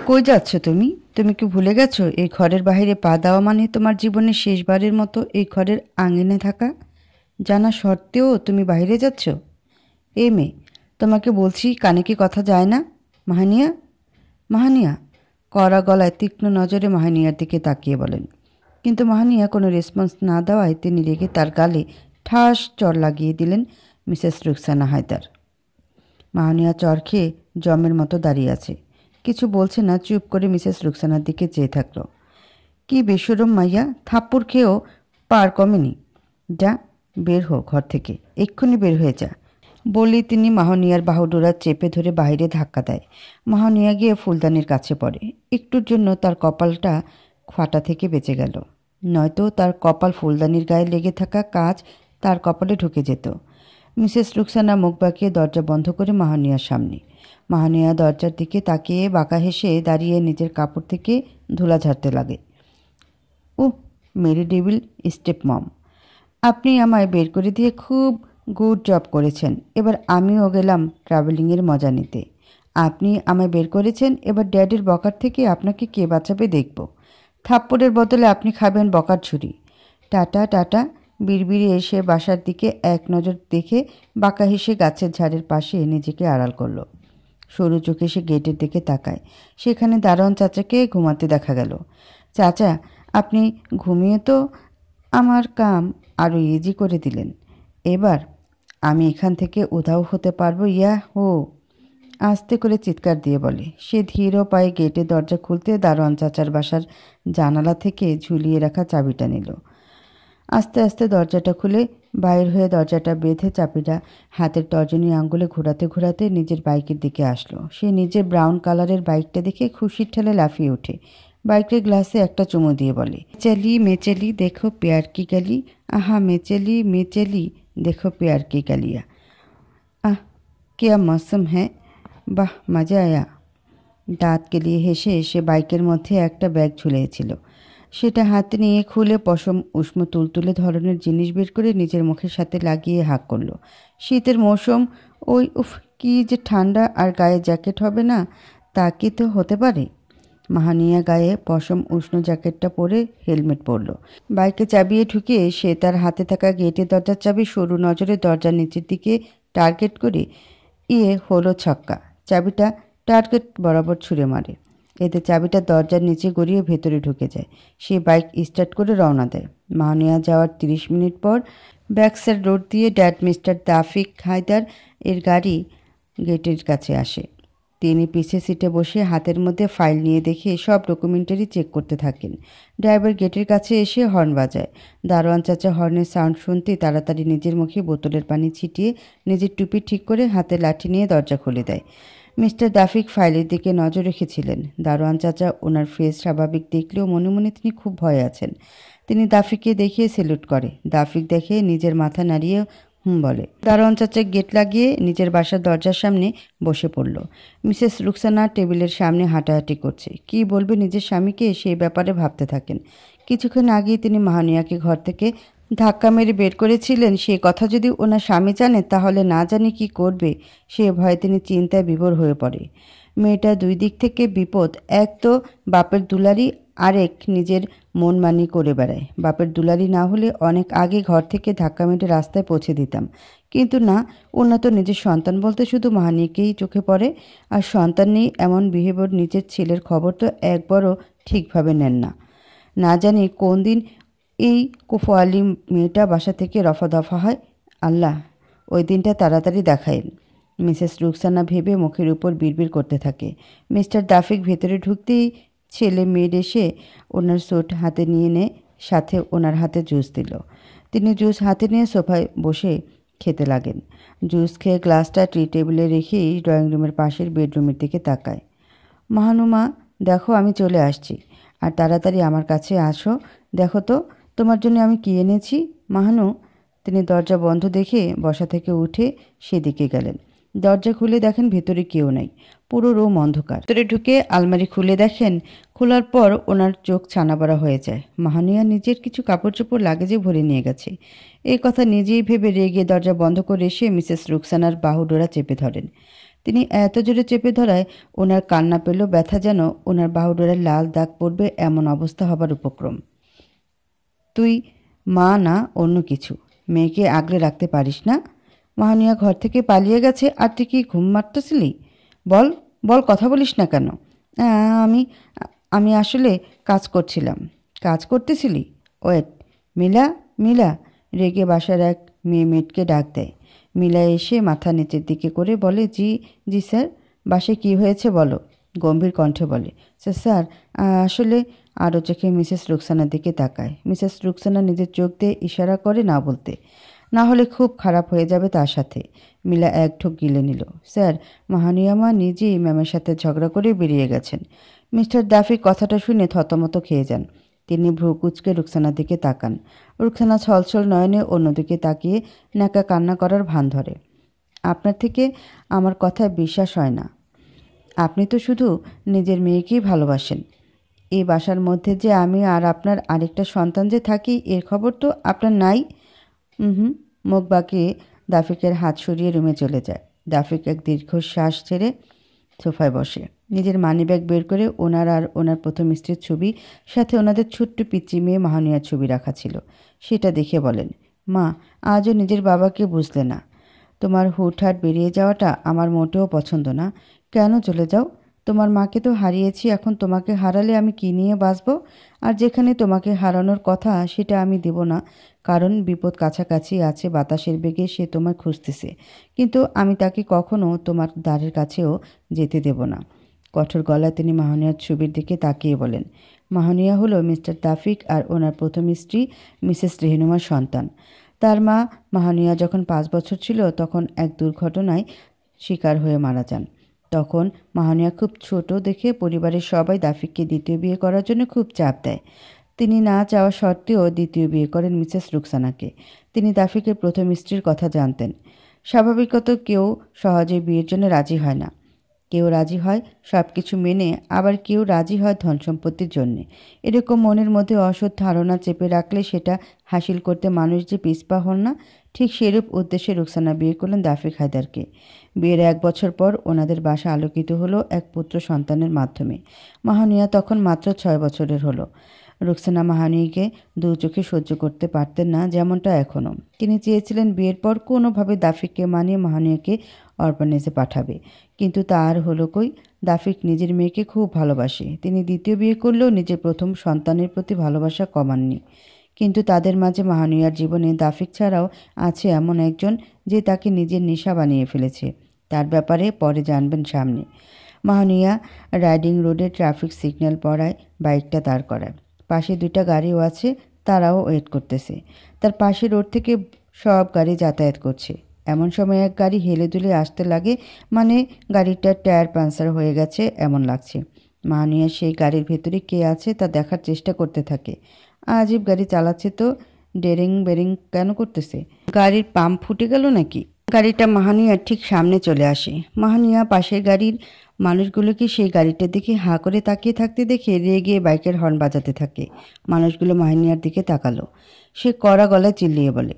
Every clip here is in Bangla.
কই যাচ্ছ তুমি? তুমি কি ভুলে গেছো এই ঘরের বাইরে পা দেওয়া মানে তোমার জীবনের শেষবারের মতো এই ঘরের আঙিনে থাকা? জানা সত্ত্বেও তুমি বাইরে যাচ্ছ? এ মেয়ে, তোমাকে বলছি কানে কি কথা যায় না? মাহানিয়া, মাহানিয়া। কড়া গলায় তীক্ষ্ণ নজরে মাহানিয়ার দিকে তাকিয়ে বলেন। কিন্তু মাহানিয়া কোনো রেসপন্স না দেওয়ায় তিনি রেগে তার গালে ঠাস চড় লাগিয়ে দিলেন মিসেস রুকসানা হায়দার। মাহানিয়া চর খেয়ে জমের মতো দাঁড়িয়ে আছে, কিছু বলছে না, চুপ করে মিসেস রুকসানার দিকে চেয়ে থাকলো। কি বেশরম মাইয়া, থাপ্পড় খেয়েও পার কমেনি। যা, বের হো ঘর থেকে, এক্ষুনি বের হয়ে যা বলি তিনি মাহানিয়ার বাহুডোরা চেপে ধরে বাইরে ধাক্কা দেয়। মাহানিয়া গিয়ে ফুলদানির কাছে পড়ে। একটুর জন্য তার কপালটা ফাটা থেকে বেঁচে গেল, নয়তো তার কপাল ফুলদানির গায়ে লেগে থাকা কাজ তার কপালে ঢুকে যেত। মিসেস রুকসানা মুখ বাঁকিয়ে দরজা বন্ধ করে মাহানিয়ার সামনে। মাহানিয়া দরজার দিকে তাকিয়ে বাঁকা হেসে দাঁড়িয়ে নিজের কাপড় থেকে ধুলা ঝাড়তে লাগে। ওহ মেরি ডেভিল স্টেপ মম, আপনি আমায় বের করে দিয়ে খুব গুড জব করেছেন। এবার আমিও গেলাম ট্রাভেলিংয়ের মজা নিতে। আপনি আমায় বের করেছেন, এবার ড্যাডির বকার থেকে আপনাকে কে বাঁচাবে দেখব। থাপ্পড়ের বদলে আপনি খাবেন বকার ছুরি। Tata tata. বিড়বিড়ে এসে বাসার দিকে এক নজর দেখে বাঁকা হেসে গাছের ঝাড়ের পাশে নিজেকে আড়াল করলো। সরু চোখে সে গেটের দিকে তাকায়। সেখানে দারোয়ান চাচাকে ঘুমাতে দেখা গেল। চাচা, আপনি ঘুমিয়ে তো আমার কাম আরও ইজি করে দিলেন। এবার আমি এখান থেকে উধাও হতে পারবো। ইয়া হো, আস্তে করে চিৎকার দিয়ে বলে। সে ধীর পায়ে গেটের দরজা খুলতে দারোয়ান চাচার বাসার জানালা থেকে ঝুলিয়ে রাখা চাবিটা নিল। আস্তে আস্তে দরজাটা খুলে বাইর হয়ে দরজাটা বেঁধে চাবিটা হাতের তর্জনী আঙ্গুলে ঘোরাতে ঘোরাতে নিজের বাইকের দিকে আসলো। সে নিজের ব্রাউন কালারের বাইকটা দেখে খুশির ঠেলে লাফিয়ে ওঠে। বাইকের গ্লাসে একটা চুমু দিয়ে বলে, চলি মেচেলি দেখো প্যার কি গালি, আহা মেচেলি মেচেলি দেখো প্যার কি গালিয়া, আহ क्या मौसम है, বাহ মজা আয়া। দাঁত কেলিয়ে হেসে সে বাইকের মধ্যে একটা ব্যাগ ঝুলিয়েছিল, সেটা হাতে নিয়ে খুলে পশম উষ্ণ তুলতুলে ধরনের জিনিস বের করে নিজের মুখের সাথে লাগিয়ে হাঁক করলো। শীতের মৌসুম, ওই উফ কি যে ঠান্ডা, আর গায়ে জ্যাকেট হবে না তা কি তো হতে পারে। মাহানিয়া গায়ে পশম উষ্ণ জ্যাকেটটা পরে হেলমেট পরল। বাইকে চাবিয়ে ঢুকিয়ে সে তার হাতে থাকা গেটের দরজার চাবি সরু নজরে দরজার নিচের দিকে টার্গেট করে হলো ছক্কা। চাবিটা টার্গেট বরাবর ছুঁড়ে মারে। এতে চাবিটা দরজার নিচে গড়িয়ে ভেতরে ঢুকে যায়। সে বাইক স্টার্ট করে রওনা দেয়। মাহানিয়া যাওয়ার 30 মিনিট পর ব্যাকসাইড রোড দিয়ে ড্যাড মিস্টার দাফিক হায়দার এর গাড়ি গেটের কাছে আসে। তিনি পিছের সিটে বসে হাতের মধ্যে ফাইল নিয়ে দেখে সব ডকুমেন্টারি চেক করতে থাকেন। ড্রাইভার গেটের কাছে এসে হর্ন বাজায়। দারোয়ান চাচা হর্নের সাউন্ড শুনতে তাড়াতাড়ি নিজের মুখে বোতলের পানি ছিটিয়ে নিজের টুপি ঠিক করে হাতে লাঠি নিয়ে দরজা খুলে দেয়। মিস্টার দাফিক ফাইলের দিকে নজর রেখেছিলেন। দারোয়ান চাচা ওনার ফেস স্বাভাবিক দেখলেও মনে মনে তিনি খুব ভয়ে আছেন। তিনি দাফিককে দেখিয়ে স্যালুট করে। দাফিক দেখে নিজের মাথা নাড়িয়ে বলে। দারোয়ান চাচা গেট লাগিয়ে নিজের বাসার দরজার সামনে বসে পড়ল। মিসেস রুকসানা টেবিলের সামনে হাঁটাহাঁটি করছে। কি বলবে নিজের স্বামীকে সেই ব্যাপারে ভাবতে থাকেন। কিছুক্ষণ আগেই তিনি মাহানিয়াকে ঘর থেকে ধাক্কা মেরে বের করেছিলেন। সেই কথা যদি ওনার স্বামী জানে তাহলে না জানি কি করবে, সে ভয়ে তিনি চিন্তায় বিভোর হয়ে পড়ে। মেয়েটা দুই দিক থেকে বিপদ, এক তো বাপের দুলারি, আরেক নিজের মন মানি করে বেড়ায়। বাপের দুলারি না হলে অনেক আগে ঘর থেকে ধাক্কা মেরে রাস্তায় পৌঁছে দিতাম, কিন্তু না, ওনা তো নিজের সন্তান বলতে শুধু মাহানিকেই চোখে পড়ে। আর সন্তান নেই এমন বিহেভিয়ার নিজের ছেলের খবর তো একবারও ঠিকভাবে নেন না। না জানি কোন দিন এই কুফওয়ালি মেয়েটা বাসা থেকে রফা দফা হয়। আল্লাহ ওই দিনটা তাড়াতাড়ি দেখায়েন। মিসেস রুকসানা ভেবে মুখের উপর বিড়বিড় করতে থাকে। মিস্টার দাফিক ভেতরে ঢুকতেই ছেলে মেয়ের এসে ওনার স্যুট হাতে নিয়ে নেয়, সাথে ওনার হাতে জুস দিল। তিনি জুস হাতে নিয়ে সোফায় বসে খেতে লাগেন। জুস খেয়ে গ্লাসটা টি টেবিলে রেখেই ড্রয়িং রুমের পাশের বেডরুমের দিকে তাকায়। মাহানুমা, দেখো আমি চলে আসছি, আর তাড়াতাড়ি আমার কাছে আসো। দেখো তো তোমার জন্য আমি কি এনেছি। মাহানু। তিনি দরজা বন্ধ দেখে বসা থেকে উঠে সেদিকে গেলেন। দরজা খুলে দেখেন ভেতরে কেউ নেই, পুরো রুম অন্ধকার। ভেতরে ঢুকে আলমারি খুলে দেখেন। খোলার পর ওনার চোখ ছানাবড়া হয়ে যায়। মাহানিয়া নিজের কিছু কাপড় চোপড় লাগেজে ভরে নিয়ে গেছে। এই কথা নিজেই ভেবে রেগে দরজা বন্ধ করে এসে মিসেস রুকসানার বাহুডোরা চেপে ধরেন। তিনি এত জোরে চেপে ধরায় ওনার কান্না পেল, ব্যথা যেন ওনার বাহুডোরে লাল দাগ পড়বে এমন অবস্থা হবার উপক্রম। তুই মা না অন্য কিছু, মেয়েকে আগলে রাখতে পারিস না? মাহানিয়া ঘর থেকে পালিয়ে গেছে আর তুই কি ঘুম মারতেছিলি? বল বল, কথা বলিস না কেন? আমি আমি আসলে কাজ করছিলাম। কাজ করতেছিলি? ওয়েট, মিলা, মিলা। রেগে বাসার এক মেয়েকে ডাক দেয়। মিলা এসে মাথা নিচের দিকে করে বলে, জি জি স্যার, বাসায় কী হয়েছে বলো, গম্ভীর কণ্ঠে বলে। স্যার আসলে, আরও চোখে মিসেস রুকসানার দিকে তাকায়। মিসেস রুকসানা নিজের চোখ দিয়ে ইশারা করে না বলতে, না হলে খুব খারাপ হয়ে যাবে তার সাথে। মিলা এক ঢোক গিলে নিল। স্যার, মাহানিয়ামা নিজেই ম্যামের সাথে ঝগড়া করে বেরিয়ে গেছেন। মিস্টার দাফি কথাটা শুনে থতমত খেয়ে যান। তিনি ভ্রু কুচকে রুকসানার দিকে তাকান। রুকসানা ছলছল নয়নে অন্যদিকে তাকিয়ে নাকা কান্না করার ভান ধরে। আপনার থেকে আমার কথায় বিশ্বাস হয় না। আপনি তো শুধু নিজের মেয়েকেই ভালোবাসেন। এই বাসার মধ্যে যে আমি আর আপনার আরেকটা সন্তান যে থাকি, এর খবর তো আপনার নাই। মুখ বাঁকিয়ে দাফিকের হাত সরিয়ে রুমে চলে যায়। দাফিক এক দীর্ঘশ্বাস ছেড়ে সোফায় বসে। নিজের মানিব্যাগ বের করে ওনার আর ওনার প্রথম স্ত্রীর ছবি, সাথে ওনাদের ছোট্ট পিচ্চি মেয়ে মাহানিয়ার ছবি রাখা ছিল। সেটা দেখে বলেন, মা, আজও নিজের বাবাকে বুঝলে না। তোমার হুটহাট বেরিয়ে যাওয়াটা আমার মোটেও পছন্দ না। কেন চলে যাও? তোমার মাকে তো হারিয়েছি, এখন তোমাকে হারালে আমি কী নিয়ে বাঁচব? আর যেখানে তোমাকে হারানোর কথা সেটা আমি দেব না, কারণ বিপদ কাছাকাছি আছে, বাতাসের বেগে সে তোমায় খুঁজতেছে, কিন্তু আমি তাকে কখনো তোমার দ্বারের কাছেও যেতে দেব না। কঠোর গলায় তিনি মাহানিয়ার ছবির দিকে তাকিয়ে বলেন, মাহানিয়া হলো মিস্টার দাফিক আর ওনার প্রথম স্ত্রী মিসেস রেহনুমার সন্তান। তার মা মাহানিয়া যখন 5 বছর ছিল তখন এক দুর্ঘটনায় শিকার হয়ে মারা যান। তখন মাহানিয়া খুব ছোট দেখে পরিবারের সবাই দাফিককে দ্বিতীয় বিয়ে করার জন্য খুব চাপ দেয়। তিনি না চাওয়া সত্ত্বেও দ্বিতীয় বিয়ে করেন মিসেস রুকসানাকে। তিনি দাফিকের প্রথম স্ত্রীর কথা জানতেন। স্বাভাবিকত কেউ সহজে বিয়ের জন্য রাজি হয় না। কেউ রাজি হয় সব কিছু মেনে, আবার কেউ রাজি হয় ধন সম্পত্তির জন্যে। এরকম মনের মধ্যে অসৎ ধারণা চেপে রাখলে সেটা হাসিল করতে মানুষ যে পিছপা হন না, ঠিক সেরূপ উদ্দেশ্যে রুকসানা বিয়ে করলেন দাফিক হায়দারকে। বিয়ের 1 বছর পর ওনাদের বাসা আলোকিত হলো এক পুত্র সন্তানের মাধ্যমে। মাহানিয়া তখন মাত্র 6 বছরের হলো। রুকসানা মাহানিকে দু চোখে সহ্য করতে পারতেন না, যেমনটা এখনও। তিনি চেয়েছিলেন বিয়ের পর কোনোভাবে দাফিককে মানিয়ে মাহানিয়াকে অরফানেজে পাঠাবে, কিন্তু তা আর হলো কই। দাফিক নিজের মেয়েকে খুব ভালোবাসে। তিনি দ্বিতীয় বিয়ে করলেও নিজের প্রথম সন্তানের প্রতি ভালোবাসা কমাননি। কিন্তু তাদের মাঝে মাহানিয়ার জীবনে দাফিক ছাড়াও আছে এমন একজন যে তাকে নিজের নেশা বানিয়ে ফেলেছে। তার ব্যাপারে পরে জানবেন সামনে। মাহানিয়া রাইডিং রোডে ট্রাফিক সিগন্যাল পড়ায় বাইকটা দাঁড় করায়। পাশে 2টা গাড়িও আছে, তারাও ওয়েট করতেছে। তার পাশে রোড থেকে সব গাড়ি যাতায়াত করছে। এমন সময় এক গাড়ি হেলে দুলে আসতে লাগে, মানে গাড়িটার টায়ার পাংচার হয়ে গেছে এমন লাগছে। মাহানিয়া সেই গাড়ির ভেতরে কে আছে তা দেখার চেষ্টা করতে থাকে। আজীব গাড়ি চালাচ্ছে তো, ডেরিং বেরিং কেন করতেছে? গাড়ির পাম্প ফুটে গেল নাকি? গাড়িটা মাহানিয়ার ঠিক সামনে চলে আসে। মাহানিয়া পাশের গাড়ির মানুষগুলোকে সেই গাড়িটার দিকে হাঁ করে তাকিয়ে থাকতে দেখে রেগে বাইকের হর্ন বাজাতে থাকে। মানুষগুলো মাহানিয়ার দিকে তাকালো। সে কড়া গলায় চিল্লিয়ে বলে,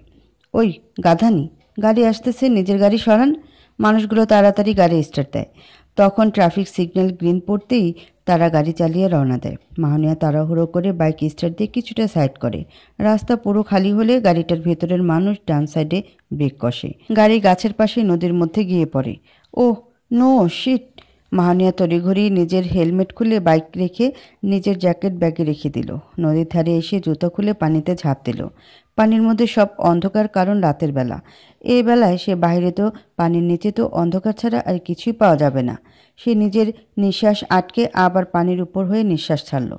ওই গাধানি, গাড়ি আসতেছে, নিজের গাড়ি সরান। মানুষগুলো তাড়াতাড়ি গাড়ি স্টার্ট দেয়। তখন ট্রাফিক সিগন্যাল গ্রিন পড়তেই তারা গাড়ি চালিয়ে রওনা দেয়। মাহানিয়া তাড়াহুড়ো করে বাইক স্টার্ট দিয়ে কিছুটা সাইড করে। রাস্তা পুরো খালি হলে গাড়িটার ভেতরের মানুষ ডান সাইডে ব্রেক কষে। গাড়ি গাছের পাশে নদীর মধ্যে গিয়ে পড়ে। Oh no shit! মাহানিয়া তড়িঘড়ি নিজের হেলমেট খুলে বাইক রেখে নিজের জ্যাকেট ব্যাগে রেখে দিল। নদীর ধারে এসে জুতো খুলে পানিতে ঝাঁপ দিল। পানির মধ্যে সব অন্ধকার, কারণ রাতের বেলা। এই বেলায় সে বাইরে তো পানির নিচে তো অন্ধকার ছাড়া আর কিছুই পাওয়া যাবে না। সে নিজের নিঃশ্বাস আটকে আবার পানির উপর হয়ে নিঃশ্বাস ছাড়ল।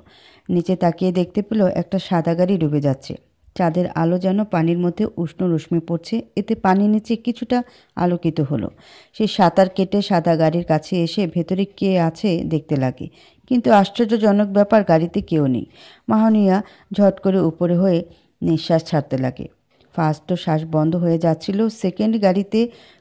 নিচে তাকিয়ে দেখতে পেল একটা সাদা গাড়ি ডুবে যাচ্ছে। চাঁদের আলো যেন পানির মধ্যে উষ্ণ রশ্মি পড়ছে, এতে পানির নিচে কিছুটা আলোকিত হলো। সে সাঁতার কেটে সাদা গাড়ির কাছে এসে ভেতরে কে আছে দেখতে লাগে, কিন্তু আশ্চর্যজনক ব্যাপার, গাড়িতে কেউ নেই। মাহানিয়া ঝট করে উপরে হয়ে নিঃশ্বাস ছাড়তে লাগে। ফার্স্ট তো শ্বাস বন্ধ হয়ে যাচ্ছিল, সেকেন্ড গাড়িতে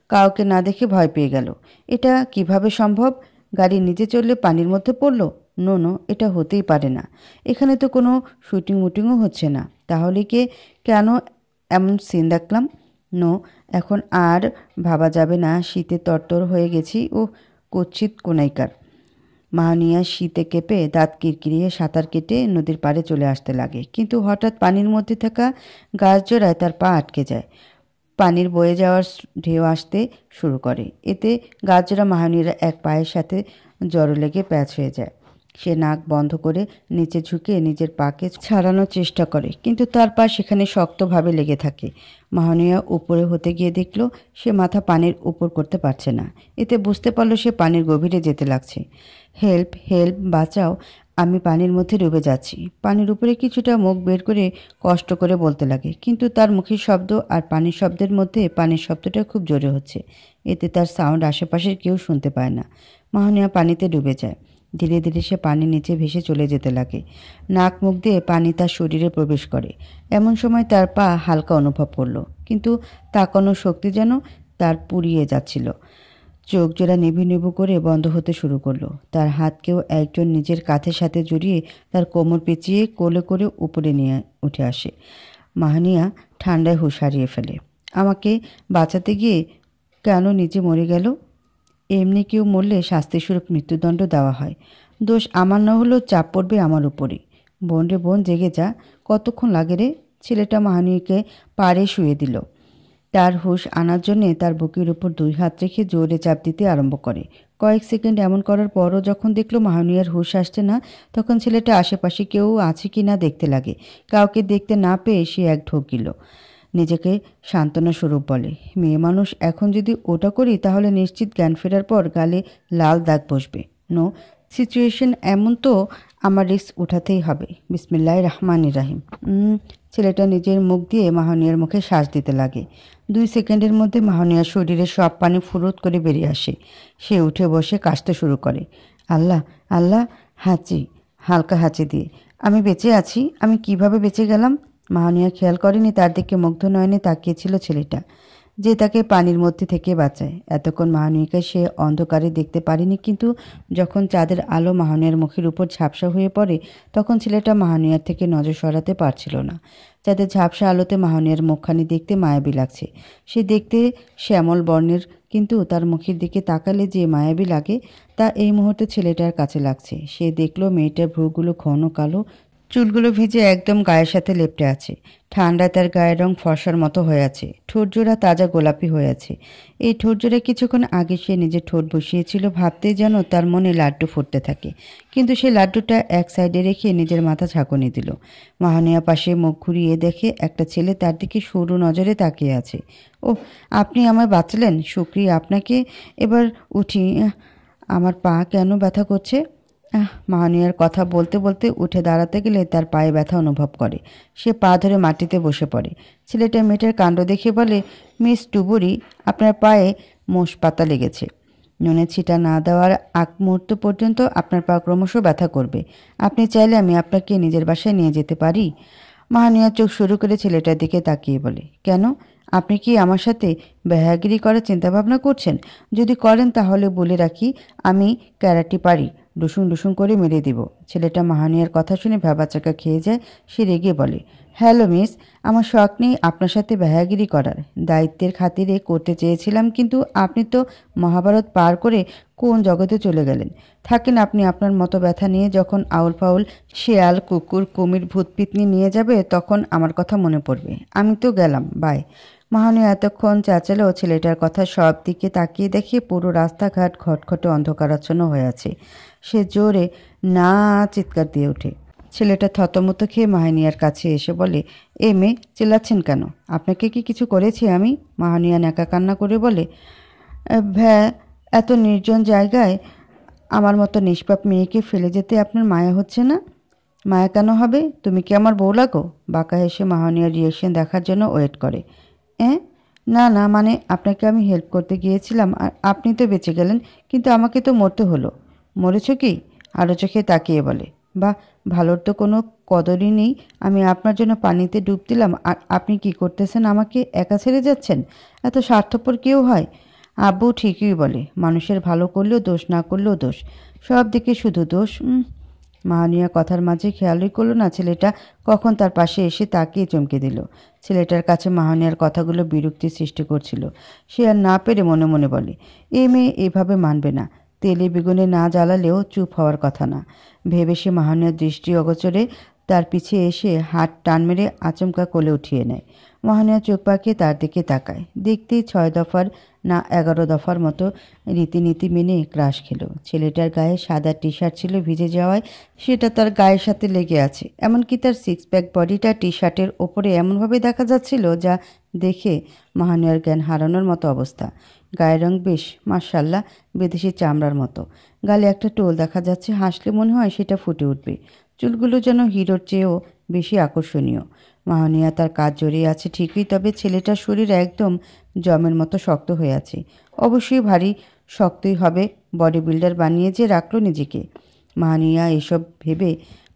কাউকে না দেখে ভয় পেয়ে গেল। এটা কিভাবে সম্ভব? গাড়ি নিচে চললে পানির মধ্যে পড়লো? নো নো, এটা হতেই পারে না। এখানে তো কোনো শুটিং মুটিংও হচ্ছে না, তাহলে কেন এমন সিন দেখলাম? নো, এখন আর ভাবা যাবে না। শীতে তরতর হয়ে গেছি। ও কুৎসিত কোনাইকার। মাহানিয়া শীতে কেঁপে দাঁত কিরকিরিয়ে সাঁতার কেটে নদীর পাড়ে চলে আসতে লাগে, কিন্তু হঠাৎ পানির মধ্যে থাকা গাছ জোড়ায় তার পা আটকে যায়। পানির বয়ে যাওয়ার ঢেউ আসতে শুরু করে। এতে গাছ জোড়া মাহানিয়ার এক পায়ের সাথে জড়ো লেগে প্যাঁচ হয়ে যায়। সে নাক বন্ধ করে নিচে ঝুঁকে নিজের পাকে ছাড়ানোর চেষ্টা করে, কিন্তু তার পা সেখানে শক্তভাবে লেগে থাকে। মাহানিয়া উপরে হতে গিয়ে দেখল সে মাথা পানির উপর করতে পারছে না। এতে বুঝতে পারল সে পানির গভীরে যেতে লাগছে। হেল্প, হেল্প, বাঁচাও, আমি পানির মধ্যে ডুবে যাচ্ছি। পানির উপরে কিছুটা মুখ বের করে কষ্ট করে বলতে লাগে, কিন্তু তার মুখের শব্দ আর পানির শব্দের মধ্যে পানির শব্দটা খুব জোরে হচ্ছে। এতে তার সাউন্ড আশেপাশের কেউ শুনতে পায় না। মাহানিয়া পানিতে ডুবে যায়। ধীরে ধীরে সে পানির নিচে ভেসে চলে যেতে লাগে। নাক মুখ দিয়ে পানি তার শরীরে প্রবেশ করে। এমন সময় তার পা হালকা অনুভব করলো, কিন্তু তাকানোর শক্তি যেন তার পুড়িয়ে যাচ্ছিল। চোখ জোড়া নিভু নিভু করে বন্ধ হতে শুরু করলো। তার হাতকেও একজন নিজের কাঁধের সাথে জড়িয়ে তার কোমর পেঁচিয়ে কোলে করে উপরে নিয়ে উঠে আসে। মাহানিয়া ঠান্ডায় হুঁশ হারিয়ে ফেলে। আমাকে বাঁচাতে গিয়ে কেন নিজে মরে গেল? এমনি কেউ মরলে শাস্তিস্বরূপ মৃত্যুদণ্ড দেওয়া হয়। দোষ আমার না হলেও চাপ পড়বে আমার উপরে। বোন রে বোন, জেগে যা। কতক্ষণ লাগে রে? ছেলেটা মাহানিয়াকে পাড়ে শুয়ে দিল। তার হুঁশ আনার জন্যে তার বুকের উপর দুই হাত রেখে জোরে চাপ দিতে আরম্ভ করে। কয়েক সেকেন্ড এমন করার পরও যখন দেখলো মাহানিয়ার হুঁশ আসছে না, তখন ছেলেটা আশেপাশে কেউ আছে কি না দেখতে লাগে। কাউকে দেখতে না পেয়ে সে এক ঢোক গেল। নিজেকে সান্ত্বনা স্বরূপ বলে, মেয়ে মানুষ, এখন যদি ওটা করি তাহলে নিশ্চিত জ্ঞান ফেরার পর গালে লাল দাগ বসবে। নো, সিচুয়েশন এমন তো আমার রিস্ক উঠাতেই হবে। বিসমিল্লাহির রহমানির রহিম। ছেলেটা নিজের মুখ দিয়ে মাহানিয়ার মুখে শ্বাস দিতে লাগে। 2 সেকেন্ডের মধ্যে মাহানিয়ার শরীরে সব পানি ফুরুত করে বেরিয়ে আসে। সে উঠে বসে কাশতে শুরু করে। আল্লাহ, আল্লাহ, হাঁচি, হালকা হাঁচি দিয়ে। আমি বেঁচে আছি? আমি কিভাবে বেঁচে গেলাম? মাহানিয়া খেয়াল করেনি তার দিকে মুগ্ধ নয়নে তাকিয়েছিল ছেলেটা, যে তাকে পানির মধ্যে থেকে বাঁচায়। এতক্ষণ মাহানিয়াকে সে অন্ধকারে দেখতে পারেনি, কিন্তু যখন চাঁদের আলো মাহানিয়ার মুখের উপর ঝাপসা হয়ে পড়ে, তখন ছেলেটা মাহানিয়ার থেকে নজর সরাতে পারছিল না। চাঁদের ঝাপসা আলোতে মাহানিয়ার মুখখানি দেখতে মায়াবী লাগছে। সে দেখতে শ্যামল বর্ণের, কিন্তু তার মুখের দিকে তাকালে যে মায়াবী লাগে তা এই মুহূর্তে ছেলেটার কাছে লাগছে। সে দেখল মেয়েটার ভ্রুগুলো ঘন কালো, চুলগুলো ভিজে একদম গায়ের সাথে লেপ্টে আছে। ঠান্ডায় তার গায়ের রং ফর্সার মতো হয়ে আছে। ঠোঁটজোড়া তাজা গোলাপি হয়ে আছে। এই ঠোঁটজোড়া কিছুক্ষণ আগে সে নিজের ঠোঁট বসিয়েছিল, ভাবতেই যেন তার মনে লাড্ডু ফুটতে থাকে। কিন্তু সে লাড্ডুটা এক সাইডে রেখে নিজের মাথা ঝাঁকুনি দিল। মাহানিয়া পাশে মুখ ঘুরিয়ে দেখে একটা ছেলে তার দিকে সরু নজরে তাকিয়ে আছে। ও, আপনি আমায় বাঁচালেন, শুক্রিয়া আপনাকে। এবার উঠি। আমার পা কেন ব্যথা করছে? মাহানিয়ার কথা বলতে বলতে উঠে দাঁড়াতে গেলে তার পায়ে ব্যথা অনুভব করে। সে পা ধরে মাটিতে বসে পড়ে। ছেলেটা মেয়েটার কাণ্ড দেখে বলে, মিস টুবুরি, আপনার পায়ে মোষ পাতা লেগেছে। নুনের ছিটা না দেওয়ার আগ মুহূর্ত পর্যন্ত আপনার পা ক্রমশ ব্যথা করবে। আপনি চাইলে আমি আপনাকে নিজের বাসায় নিয়ে যেতে পারি। মাহানিয়া চোখ শুরু করে ছেলেটার দিকে তাকিয়ে বলে, কেন? আপনি কি আমার সাথে বেহাগিরি করার চিন্তাভাবনা করছেন? যদি করেন তাহলে বলে রাখি, আমি ক্যারাটি পারি, ডুসুং ডুসুং করে মেরে দিব। ছেলেটা মাহানিয়ার কথা শুনে ভ্যাবাচাকা খেয়ে যায়। সে রেগে বলে, হ্যালো মিস, আমার শখ নেই আপনার সাথে বেহাগিরি করার। দায়িত্বের খাতিরে করতে চেয়েছিলাম, কিন্তু আপনি তো মহাভারত পার করে কোন জগতে চলে গেলেন। থাকেন আপনি আপনার মতো ব্যথা নিয়ে। যখন আউল ফাউল শেয়াল, কুকুর, কুমির, ভূতপিতনি নিয়ে যাবে তখন আমার কথা মনে পড়বে। আমি তো গেলাম, বাই। মাহানিয়া এতক্ষণ চেঁচালেও ছেলেটার কথা সব দিকে তাকিয়ে দেখে পুরো রাস্তাঘাট খটখটে অন্ধকারাচ্ছন্ন হয়ে আছে। সে জোরে না চিৎকার দিয়ে ওঠে। ছেলেটা থতমত খেয়ে মাহানিয়ার কাছে এসে বলে, এ মেয়ে, চিল্লাচ্ছেন কেন? আপনাকে কি কিছু করেছি আমি? মাহানিয়া ন্যাকা কান্না করে বলে, ভ্যা, এত নির্জন জায়গায় আমার মতো নিষ্পাপ মেয়েকে ফেলে যেতে আপনার মায়া হচ্ছে না? মায়া কেন হবে? তুমি কি আমার বউ লাগো? বাঁকা হেসে মাহানিয়ার রিয়েকশন দেখার জন্য ওয়েট করে। না না, মানে আপনাকে আমি হেল্প করতে গিয়েছিলাম আর আপনি তো বেঁচে গেলেন, কিন্তু আমাকে তো মরতে হলো। মরেছ কি? আরও চোখে তাকিয়ে বলে, বাহ, ভালোর তো কোনো কদরই নেই। আমি আপনার জন্য পানিতে ডুব দিলাম আর আপনি কি করতেছেন? আমাকে একা ছেড়ে যাচ্ছেন? এত স্বার্থপর কেউ হয়? আব্বু ঠিকই বলে, মানুষের ভালো করলেও দোষ, না করলেও দোষ, সব দিকে শুধু দোষ। মাহানিয়া কথার মাঝে খেয়ালই করলো না ছেলেটা কখন তার পাশে এসে তাকিয়ে চমকে দিল। ছেলেটার কাছে মাহানিয়ার কথাগুলো বিরক্তি সৃষ্টি করছিল। সে আর না পেরে মনে মনে বলে, এ মেয়ে এভাবে মানবে না। তেলে বেগুনে না জ্বালালেও চুপ হওয়ার কথা না। ভেবে সে মাহানিয়ার দৃষ্টি অগোচরে তার পিছে এসে হাত টান মেরে আচমকা কোলে উঠিয়ে নেয়। মাহানিয়া চোখ পাকিয়ে তার দিকে তাকায়। দেখতেই 6 দফার না 11 দফার মতো রীতিনীতি মেনে ক্রাশ খেলো। ছেলেটার গায়ে সাদা টি শার্ট ছিল, ভিজে যাওয়ায় সেটা তার গায়ের সাথে লেগে আছে। এমনকি তার সিক্স প্যাক বডিটা টি শার্টের ওপরে এমনভাবে দেখা যাচ্ছিল যা দেখে মাহানিয়ার জ্ঞান হারানোর মতো অবস্থা। গায়ের রং বেশ মাশাআল্লাহ বিদেশি চামড়ার মতো। গালে একটা টোল দেখা যাচ্ছে, হাসলে মনে হয় সেটা ফুটে উঠবে। চুলগুলো যেন হিরোর চেয়েও বেশি আকর্ষণীয়। মাহানিয়া তার কাজ জড়িয়ে আছে ঠিকই, তবে ছেলেটার শরীর একদম জমের মতো শক্ত হয়ে আছে। অবশ্যই ভারী শক্তই হবে, বডি বিল্ডার বানিয়ে যে রাখলো নিজেকে। মাহানিয়া এসব ভেবে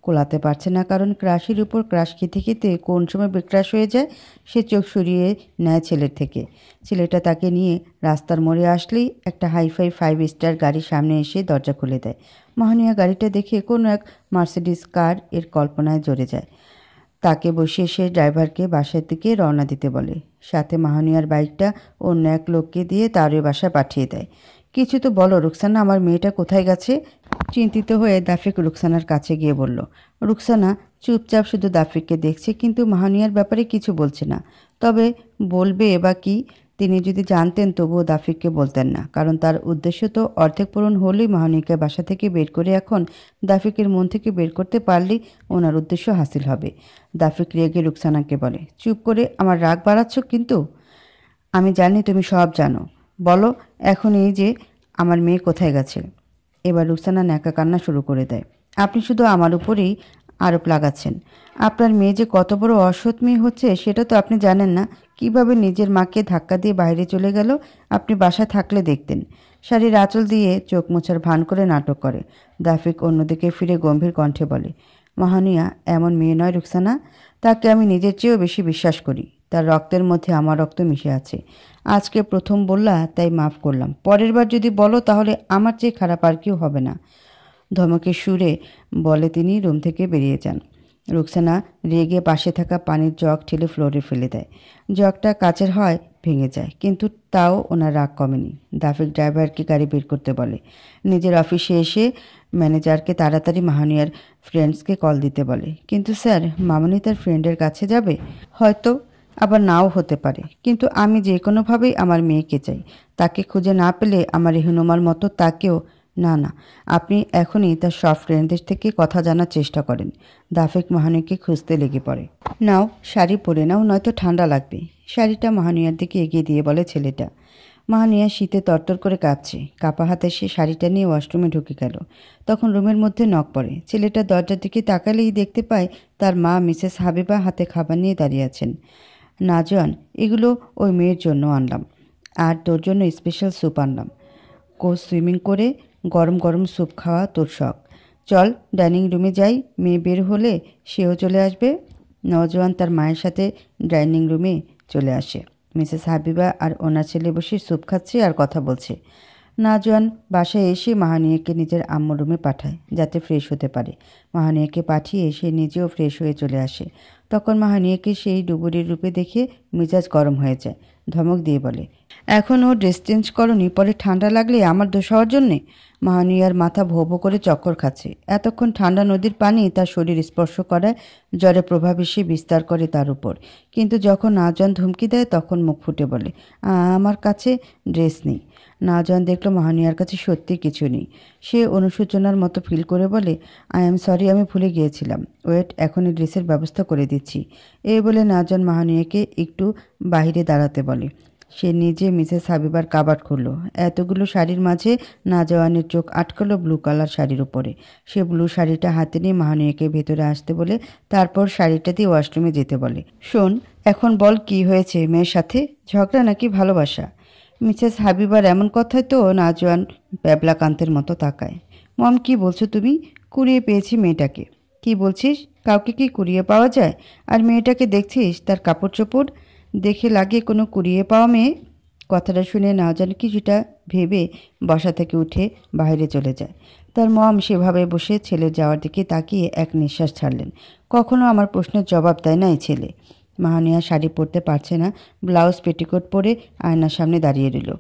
কোলাতে পারছে না, কারণ ক্রাশের উপর ক্রাশ খেতে খেতে কোন সময় বিক্রাশ হয়ে যায় সে চোখ সরিয়ে নেয় ছেলের থেকে। ছেলেটা তাকে নিয়ে রাস্তার মোড়ে আসলেই একটা হাইফাই 5 স্টার গাড়ির সামনে এসে দরজা খুলে দেয়। মাহানিয়া গাড়িটা দেখে কোনো এক মার্সিডিজ কার এর কল্পনায় জড়ে যায়। তাকে বসিয়ে সে ড্রাইভারকে বাসার দিকে রওনা দিতে বলে। সাথে মাহানিয়ার বাইকটা অন্য এক লোককে দিয়ে তারই বাসায় পাঠিয়ে দেয়। কিছু তো বলো রুকসানা, আমার মেয়েটা কোথায় গেছে? চিন্তিত হয়ে দাফিক রুকসানার কাছে গিয়ে বলল। রুকসানা চুপচাপ শুধু দাফিককে দেখছে, কিন্তু মাহানিয়ার ব্যাপারে কিছু বলছে না। তবে বলবে বা কি, তিনি যদি জানতেন তবুও দাফিককে বলতেন না, কারণ তার উদ্দেশ্য তো অর্ধেক পূরণ হলেই মাহানিয়াকে বাসা থেকে বের করে এখন দাফিকের মন থেকে বের করতে পারলেই ওনার উদ্দেশ্য হাসিল হবে। দাফিক রেগে রুকসানাকে বলে, চুপ করে আমার রাগ বাড়াচ্ছ কিন্তু? আমি জানি তুমি সব জানো, বলো এখন এই যে আমার মেয়ে কোথায় গেছে? এবার রুকসানা ন্যাকা কান্না শুরু করে দেয়। আপনি শুধু আমার উপরেই আরোপ লাগাচ্ছেন। আপনার মেয়ে যে কত বড় অসৎ মেয়ে হচ্ছে সেটা তো আপনি জানেন না। কিভাবে নিজের মাকে ধাক্কা দিয়ে বাইরে চলে গেল আপনি বাসায় থাকলে দেখতেন। শাড়ির আঁচল দিয়ে চোখ মোছার ভান করে নাটক করে। দাফিক অন্যদিকে ফিরে গম্ভীর কণ্ঠে বলে, মাহানিয়া এমন মেয়ে নয় রুকসানা। তাকে আমি নিজের চেয়েও বেশি বিশ্বাস করি। তার রক্তের মধ্যে আমার রক্ত মিশে আছে। আজকে প্রথম বললা তাই মাফ করলাম, পরের বার যদি বলো তাহলে আমার চেয়ে খারাপ আর কেউ হবে না। ধমকের সুরে বলে তিনি রুম থেকে বেরিয়ে যান। রুকসানা রেগে পাশে থাকা পানির জগ ঠেলে ফ্লোরে ফেলে দেয়। জগটা কাচের হয়, ভেঙে যায়, কিন্তু তাও ওনার রাগ কমেনি। দাফিক ড্রাইভারকে গাড়ি বের করতে বলে। নিজের অফিসে এসে ম্যানেজারকে তাড়াতাড়ি মাহানিয়ার ফ্রেন্ডসকে কল দিতে বলে। কিন্তু স্যার, মামনি তার ফ্রেন্ডের কাছে যাবে? হয়তো, আবার নাও হতে পারে, কিন্তু আমি যে কোনোভাবেই আমার মেয়েকে চাই। তাকে খুঁজে না পেলে আমার হনুমার মতো তাকেও। না না, আপনি এখনই তার সব ফ্রেন্ডদের থেকে কথা জানার চেষ্টা করেন। দাফিক মাহানিয়াকে খুঁজতে লেগে পড়ে। নাও শাড়ি পরে নাও, নয়তো ঠান্ডা লাগবে। শাড়িটা মাহানিয়ার দিকে এগিয়ে দিয়ে বলে ছেলেটা। মাহানিয়া শীতে তরতর করে কাঁপছে। কাপা হাতে সে শাড়িটা নিয়ে ওয়াশরুমে ঢুকে গেল। তখন রুমের মধ্যে নক পড়ে। ছেলেটা দরজার দিকে তাকালেই দেখতে পায় তার মা মিসেস হাবিবা হাতে খাবার নিয়ে দাঁড়িয়ে আছেন। নাজওয়ান, এগুলো ওই মেয়ের জন্য আনলাম, আর তোর জন্য স্পেশাল স্যুপ আনলাম। সুইমিং করে গরম গরম স্যুপ খাওয়া তোর শখ। চল ডাইনিং রুমে যাই, মেয়ে বের হলে সেও চলে আসবে। নওজোয়ান তার মায়ের সাথে ডাইনিং রুমে চলে আসে। মিসেস হাবিবা আর ওনার ছেলে বসে স্যুপ খাচ্ছে আর কথা বলছে। নাজওয়ান বাসায় এসে মাহানিয়াকে নিজের আম্মুর রুমে পাঠায় যাতে ফ্রেশ হতে পারে। মাহানিয়াকে পাঠিয়ে সে নিজেও ফ্রেশ হয়ে চলে আসে। তখন মাহানিয়াকে সেই ডুবুরির রূপে দেখে মেজাজ গরম হয়ে যায়। ধমক দিয়ে বলে, এখন ও ড্রেস চেঞ্জ করনি, পরে ঠান্ডা লাগলে আমার দোষ হওয়ার জন্যে? মাহানিয়ার মাথা ভো ভো করে চক্কর খাচ্ছে। এতক্ষণ ঠান্ডা নদীর পানি তার শরীর স্পর্শ করায় জ্বরের প্রভাব এসে বিস্তার করে তার উপর। কিন্তু যখন নাজওয়ান ধমকি দেয় তখন মুখ ফুটে বলে, আমার কাছে ড্রেস নেই। নাজওয়ান দেখলো মাহানিয়ার কাছে সত্যি কিছু নেই। সে অনুশোচনার মতো ফিল করে বলে, আই এম সরি, আমি ভুলে গিয়েছিলাম। ওয়েট, এখনই ড্রেসের ব্যবস্থা করে দিচ্ছি। এই বলে নাজওয়ান মাহানিয়াকে একটু বাহিরে দাঁড়াতে বলে। সে নিজে মিসেস হাবিবার কাবার্ড খুলল। এতগুলো শাড়ির মাঝে নাজওয়ানের চোখ আটকালো ব্লু কালার শাড়ির উপরে। সে ব্লু শাড়িটা হাতে নিয়ে মাহানিয়াকে ভেতরে আসতে বলে, তারপর শাড়িটা দিয়ে ওয়াশরুমে যেতে বলে। শোন, এখন বল কি হয়েছে মেয়ের সাথে? ঝগড়া নাকি ভালোবাসা? মিসেস হাবিবার এমন কথায় তো নাজওয়ান প্যাবলাকান্তের মতো তাকায়। মম, কি বলছো তুমি? কুড়িয়ে পেয়েছি মেয়েটাকে। কি বলছিস? কাউকে কি কুড়িয়ে পাওয়া যায়? আর মেয়েটাকে দেখছিস, তার কাপড় চোপড় দেখে লাগে কোনো কুড়িয়ে পাওয়া মেয়ে? কথাটা শুনে নাজওয়ান কিছুটা ভেবে বসা থেকে উঠে বাইরে চলে যায়। তার মম সেভাবে বসে ছেলের যাওয়ার দিকে তাকিয়ে এক নিঃশ্বাস ছাড়লেন। কখনো আমার প্রশ্নের জবাব দেয় না এই ছেলে। মাহানিয়া শাড়ি পরতে পারছে না, ব্লাউজ পেটিকোট পরে আয়নার সামনে দাঁড়িয়ে রইল।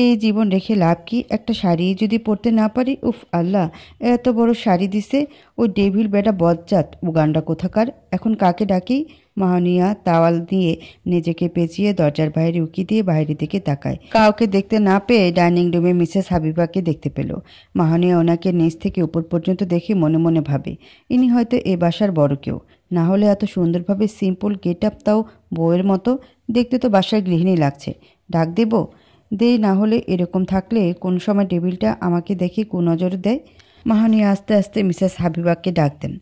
এই জীবন রেখে লাভ কি? একটা শাড়ি যদি পরতে না পারি? উফ আল্লাহ, এত বড় শাড়ি দিছে ওই ডেভিল বেটা বজ্জাত উগান্ডা কোথাকার। এখন কাকে ডাকি? মাহানিয়া তাওয়াল দিয়ে নিজেকে পেঁচিয়ে দরজার বাইরে উকি দিয়ে বাইরের দিকে তাকায়। কাউকে দেখতে না পেয়ে ডাইনিং রুমে মিসেস হাবিবাকে দেখতে পেল। মাহানিয়া ওনাকে নিচ থেকে উপর পর্যন্ত দেখে মনে মনে ভাবে, ইনি হয়তো এ বাসার বড় কেউ, না হলে এত সুন্দরভাবে সিম্পল গেট আপ, তাও বউয়ের মতো। দেখতে তো বাসার গৃহিণী লাগছে। ডাক দেব? দেই, না হলে এরকম থাকলে কোন সময় টেবিলটা আমাকে দেখে কুনজর দেয়। মাহানিয়া আস্তে আস্তে মিসেস হাবিবাকে ডাক দেন।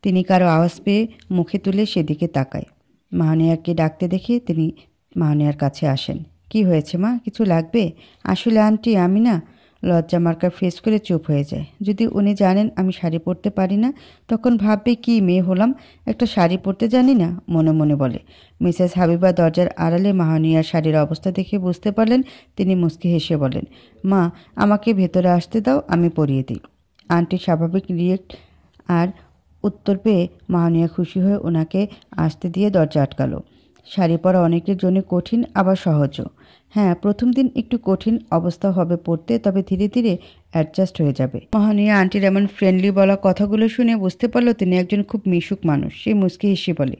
তিনি কারো আওয়াজ পেয়ে মুখে তুলে সেদিকে তাকায়। মাহানিয়াকে ডাকতে দেখে তিনি মাহানিয়ার কাছে আসেন। কি হয়েছে মা, কিছু লাগবে? আসলে আন্টি আমি না। লজ্জা মার্কার ফেস করে চুপ হয়ে যায়। যদি উনি জানেন আমি শাড়ি পরতে পারি না, তখন ভাববে কি মেয়ে হলাম, একটা শাড়ি পরতে জানি না, মনে মনে বলে। মিসেস হাবিবা দরজার আড়ালে মাহানিয়ার শাড়ির অবস্থা দেখে বুঝতে পারলেন। তিনি মুচকি হেসে বলেন, মা আমাকে ভেতরে আসতে দাও, আমি পরিয়ে দিই। আন্টি স্বাভাবিক রিয়েক্ট আর উত্তর পেয়ে মাহানিয়া খুশি হয়ে ওনাকে আসতে দিয়ে দরজা আটকালো। শাড়ি পরা অনেকের জন্য কঠিন, আবার সহজও। হ্যাঁ, প্রথম দিন একটু কঠিন অবস্থা হবে পড়তে, তবে ধীরে ধীরে অ্যাডজাস্ট হয়ে যাবে। মাহানিয়া আন্টির এমন ফ্রেন্ডলি বলা কথাগুলো শুনে বুঝতে পারলো তিনি একজন খুব মিশুক মানুষ। সে মুচকি হেসে বলে,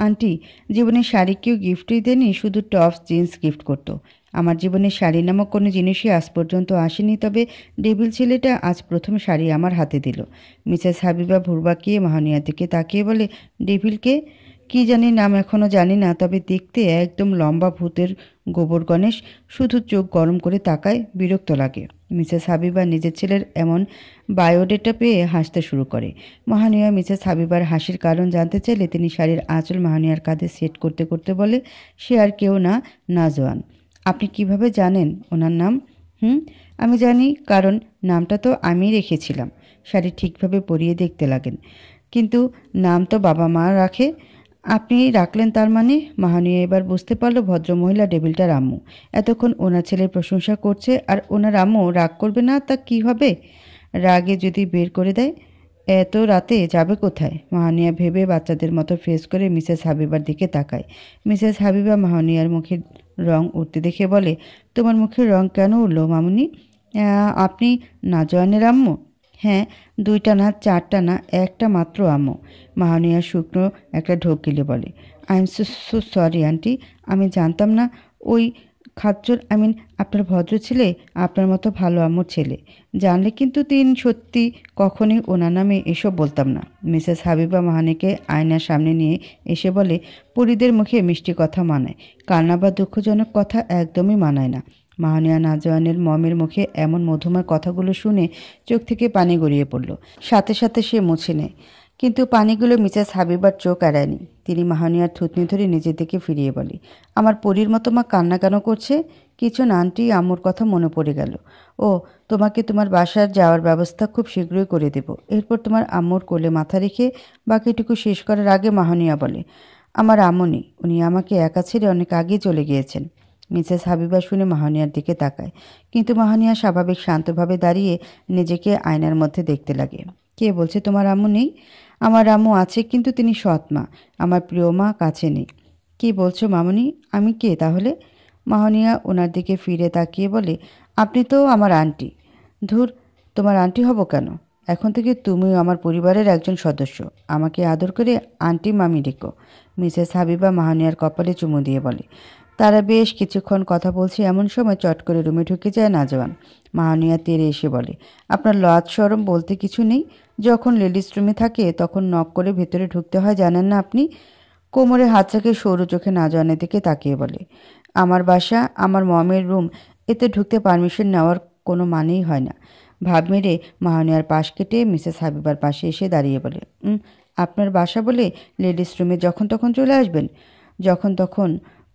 আন্টি জীবনে শাড়ি কেউ গিফটই দেয়নি, শুধু টপস জিন্স গিফট করতো। আমার জীবনে শাড়ি নামক কোনো জিনিসই আজ পর্যন্ত আসেনি, তবে ডেভিল ছেলেটা আজ প্রথম শাড়ি আমার হাতে দিল। মিসেস হাবিবা ভুরবাকিয়ে মাহানিয়ার দিকে তাকিয়ে বলে, ডেভিলকে? কি জানি নাম এখনও জানি না, তবে দেখতে একদম লম্বা ভূতের গোবর গণেশ, শুধু চোখ গরম করে তাকায়, বিরক্ত লাগে। মিসেস হাবিবা নিজের ছেলের এমন বায়োডেটা পেয়ে হাসতে শুরু করে। মাহানিয়া মিসেস হাবিবার হাসির কারণ জানতে চাইলে তিনি শাড়ির আঁচল মাহানিয়ার কাঁধে সেট করতে করতে বলে, সে আর কেউ না, নাজওয়ান। আপনি কিভাবে জানেন ওনার নাম? আমি জানি, কারণ নামটা তো আমি রেখেছিলাম। শাড়ি ঠিকভাবে পরিয়ে দেখতে লাগেন। কিন্তু নাম তো বাবা মা রাখে, আপনি রাখলেন তার মানে? মাহানিয়া এবার বুঝতে পারলো ভদ্রমহিলা ডেভিলটার আম্মু। এতক্ষণ ওনার ছেলের প্রশংসা করছে, আর ওনার আম্মু রাগ করবে না তা কি হবে? রাগে যদি বের করে দেয়? এত রাতে যাবে কোথায়? মাহানিয়া ভেবে বাচ্চাদের মতো ফেস করে মিসেস হাবিবার দিকে তাকায়। মিসেস হাবিবা মাহানিয়ার মুখের রং উঠতে দেখে বলে, তোমার মুখের রং কেন উঠল মামুনি? আপনি নাজওয়ানের আম্মু? হ্যাঁ, 2টা না 4টা না, একটা মাত্র আম্মু। মাহানিয়া শুকনো একটা ঢোক গিলে বলে, I am so sorry aunty, আমি জানতাম না। ওই খাচ্চর আপনার ভদ্র ছেলে, আপনার মতো ভালো আম্মুর ছেলে। জানলে কিন্তু সত্যি কখনোই ওনার নামে এসব বলতাম না। মিসেস হাবিবা মাহানিকে আয়নার সামনে নিয়ে এসে বলে, পরীদের মুখে মিষ্টি কথা মানায়, কান্না বা দুঃখজনক কথা একদমই মানায় না। মাহানিয়া নাজওয়ানের মমের মুখে এমন মধুময় কথাগুলো শুনে চোখ থেকে পানি গড়িয়ে পড়ল। সাথে সাথে সে মুছে নেয়, কিন্তু পানিগুলো মিসেস হাবিবার চোখ এড়ায়নি। তিনি মাহানিয়ার থুতনি ধরে নিজের দিকে ফিরিয়ে বলে, আমার পরীর মতো মা কান্না কেন করছে? কিছু না আন্টি, আম্মুর কথা মনে পড়ে গেল। ও, তোমাকে তোমার বাসার যাওয়ার ব্যবস্থা খুব শীঘ্রই করে দেব। এরপর তোমার আম্মুর কোলে মাথা রেখে বাকিটুকু শেষ করার আগে মাহানিয়া বলে, আমার আম্মু নেই, উনি আমাকে একা ছেড়ে অনেক আগে চলে গিয়েছেন। মিসেস হাবিবা শুনে মাহানিয়ার দিকে তাকায়, কিন্তু মাহানিয়া স্বাভাবিক শান্তভাবে দাঁড়িয়ে নিজেকে আয়নার মধ্যে দেখতে লাগে। কে বলছে তোমার আম্মু নেই? আমার আম্মু আছে, কিন্তু তিনি সৎ মা, আমার প্রিয় মা কাছে নেই। কি বলছো মামুনি? আমি কে তাহলে? মাহানিয়া ওনার দিকে ফিরে তাকিয়ে বলে, আপনি তো আমার আন্টি। ধুর, তোমার আন্টি হব কেন? এখন থেকে তুমিও আমার পরিবারের একজন সদস্য। আমাকে আদর করে আন্টি মামি ডেকো। মিসেস হাবিবা মাহানিয়ার কপালে চুমু দিয়ে বলে। তারা বেশ কিছুক্ষণ কথা বলছে, এমন সময় চট করে রুমে ঢুকে যায় নাজওয়ান। মাহানিয়া তেড়ে এসে বলে, আপনার লজ্জা শরম বলতে কিছু নেই? যখন লেডিস রুমে থাকে তখন নক করে ভেতরে ঢুকতে হয়, জানেন না আপনি? কোমরে হাত রেখে সরু চোখে নাজওয়ানের দিকে তাকিয়ে বলে, আমার বাসা, আমার মমের রুম, এতে ঢুকতে পারমিশন নেওয়ার কোনো মানেই হয় না। ভাব মেরে মাহানিয়ার পাশ কেটে মিসেস হাবিবার পাশে এসে দাঁড়িয়ে বলে, আপনার বাসা বলে লেডিস রুমে যখন তখন চলে আসবেন? যখন তখন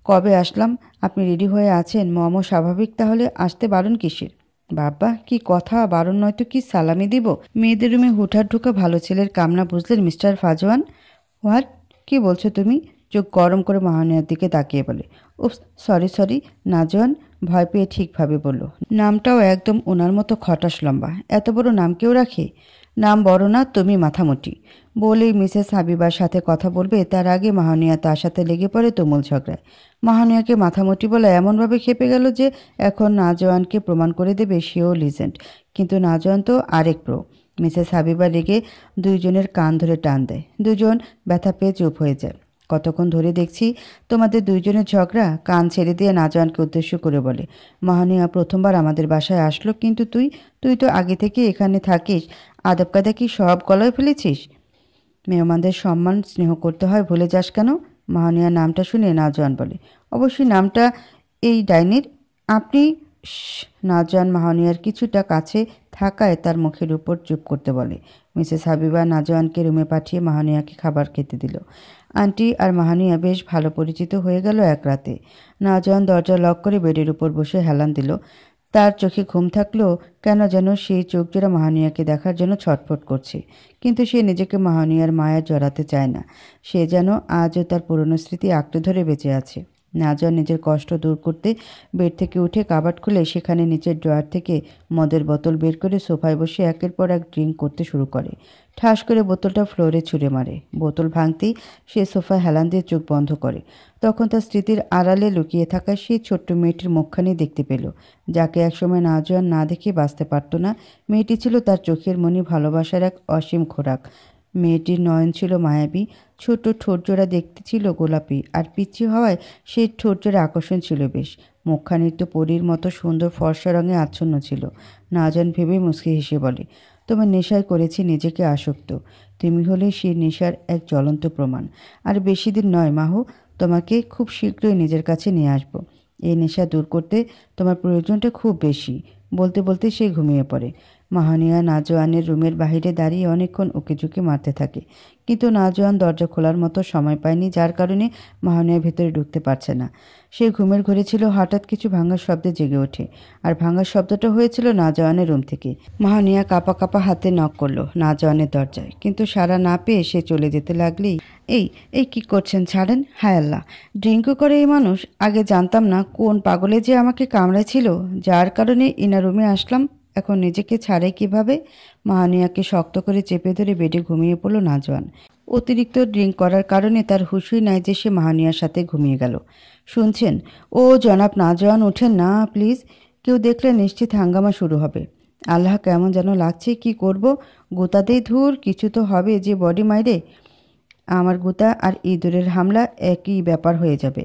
কবে আসলাম? আপনি রেডি হয়ে আছেন, মমও স্বাভাবিক, তাহলে আসতে বারণ কিসের? বাবা, কি কথা, বারণ নয়তো কি সালামি দিব? মেয়েদের রুমে হুঠার ঢুকা ভালো ছেলের কামনা বুঝলেন মিস্টার ফাজওয়ান? হোয়াট? কি বলছো তুমি? চোখ গরম করে মাহানিয়ার দিকে তাকিয়ে বলে, উফ সরি নাজওয়ান, ভয় পেয়ে ঠিকভাবে বলল। নামটাও একদম ওনার মতো খটাস লম্বা। এত বড় নাম কেউ রাখে? নাম বড় না, তুমি মাথামুটি। বলেই মিসেস হাবিবার সাথে কথা বলবে তার আগে মাহানিয়া তার সাথে লেগে পড়ে তুমুল ঝগড়ায়। মাহানিয়াকে মাথামুটি বলে এমনভাবে খেপে গেল যে এখন নাজওয়ানকে প্রমাণ করে দেবে সেও লিজেন্ড। কিন্তু নাজওয়ান তো আরেক প্রো। মিসেস হাবিবা রেগে দুইজনের কান ধরে টান দেয়। দুজন ব্যথা পেয়ে চুপ হয়ে যায়। কতক্ষণ ধরে দেখছি তোমাদের দুইজনের ঝগড়া। কান ছেড়ে দিয়ে নাজওয়ানকে উদ্দেশ্য করে বলে, মাহানিয়া প্রথমবার আমাদের বাসায় আসলো, কিন্তু তুই তো আগে থেকে এখানে থাকিস। আদব কায়দা কি সব গলায় ফেলেছিস? মেহমানদের সম্মান স্নেহ করতে হয় ভুলে যাস কেন? মাহানিয়া নামটা শুনে নাজওয়ান বলে। অবশ্যই নামটা এই ডাইনির। আপনি নাজওয়ান মাহানিয়ার কিছুটা কাছে থাকায় তার মুখের উপর চুপ করতে বলে। মিসেস হাবিবা নাজওয়ানকে রুমে পাঠিয়ে মাহানিয়াকে খাবার খেতে দিল। আন্টি আর মাহানিয়া বেশ ভালো পরিচিত হয়ে গেল এক রাতে। নাজওয়ান দরজা লক করে বেডের উপর বসে হেলান দিল। তার চোখে ঘুম থাকলেও কেন যেন সেই চোখজোড়া মাহানিয়াকে দেখার জন্য ছটফট করছে। কিন্তু সে নিজেকে মাহানিয়ার মায়া জড়াতে চায় না। সে যেন আজও তার পুরনো স্মৃতি আঁকড়ে ধরে বেঁচে আছে। নাজওয়ান নিজের কষ্ট দূর করতে বেড থেকে উঠে কাবার্ড খুলে সেখানে নিচের ড্রয়ার থেকে মদের বোতল বের করে সোফায় বসে একের পর এক ড্রিঙ্ক করতে শুরু করে। ঠাস করে বোতলটা ফ্লোরে ছুঁড়ে মারে। বোতল ভাঙতেই সে সোফায় হেলান দিয়ে চোখ বন্ধ করে। তখন তার স্মৃতির আড়ালে লুকিয়ে থাকা সেই ছোট্ট মেয়েটির মুখখানি দেখতে পেল, যাকে একসময় নাজওয়ান না দেখে বাঁচতে পারত না। মেয়েটি ছিল তার চোখের মনি, ভালোবাসার এক অসীম খোরাক। মেয়েটির নয়ন ছিল মায়াবী, ছোট ঠোঁটজোড়া দেখতে ছিল গোলাপি, আর পিচ্ছি হওয়ায় সেই ঠোঁটজোড়া আকর্ষণ ছিল বেশ। মুখখানি তো পরীর মতো সুন্দর ফর্সা রঙে আচ্ছন্ন ছিল। নাজওয়ান ভেবে মুচকি হেসে বলে, তোমার নেশায় করেছি নিজেকে আসক্ত। তুমি হলে সেই নেশার এক জ্বলন্ত প্রমাণ। আর বেশি দিন নয় মাহু, তোমাকে খুব শীঘ্রই নিজের কাছে নিয়ে আসব। এই নেশা দূর করতে তোমার প্রয়োজনটা খুব বেশি। বলতে বলতে সে ঘুমিয়ে পড়ে। মাহানিয়া নাজওয়ানের রুমের বাইরে দাঁড়িয়ে অনেকক্ষণ উকিঝুঁকি মারতে থাকে, কিন্তু নাজওয়ান দরজা খোলার মতো সময় পায়নি, যার কারণে মাহানিয়া ভেতরে ঢুকতে পারছে না। সে ঘুমের ঘরে ছিল। হঠাৎ কিছু ভাঙার শব্দে জেগে ওঠে, আর ভাঙার শব্দটা হয়েছিল নাজওয়ানের রুম থেকে। মাহানিয়া কাঁপা কাঁপা হাতে নক করলো নাজওয়ানের দরজায়, কিন্তু সাড়া না পেয়ে সে চলে যেতে লাগলেই, এই এই কি করছেন, ছাড়েন। হায় আল্লাহ, ড্রিঙ্কও করে এই মানুষ। আগে জানতাম না কোন পাগলে যে আমাকে কামড়েছিল, যার কারণে ইনার রুমে আসলাম। এখন নিজেকে ছাড়ে কিভাবে? মাহানিয়াকে শক্ত করে চেপে ধরে বেডে ঘুমিয়ে পড়ল নাজওয়ান। অতিরিক্ত ড্রিঙ্ক করার কারণে তার হুঁশই নাই যে সে মাহানিয়ার সাথে ঘুমিয়ে গেল। শুনছেন? ও জনাব নাজওয়ান, ওঠেন না প্লিজ। কেউ দেখলে নিশ্চিত হাঙ্গামা শুরু হবে। আল্লাহ, কেমন যেন লাগছে। কি করব? গোতাতেই ধুর, কিছু তো হবে যে বডি মাইরে। আমার গোতা আর ইঁদুরের হামলা একই ব্যাপার হয়ে যাবে।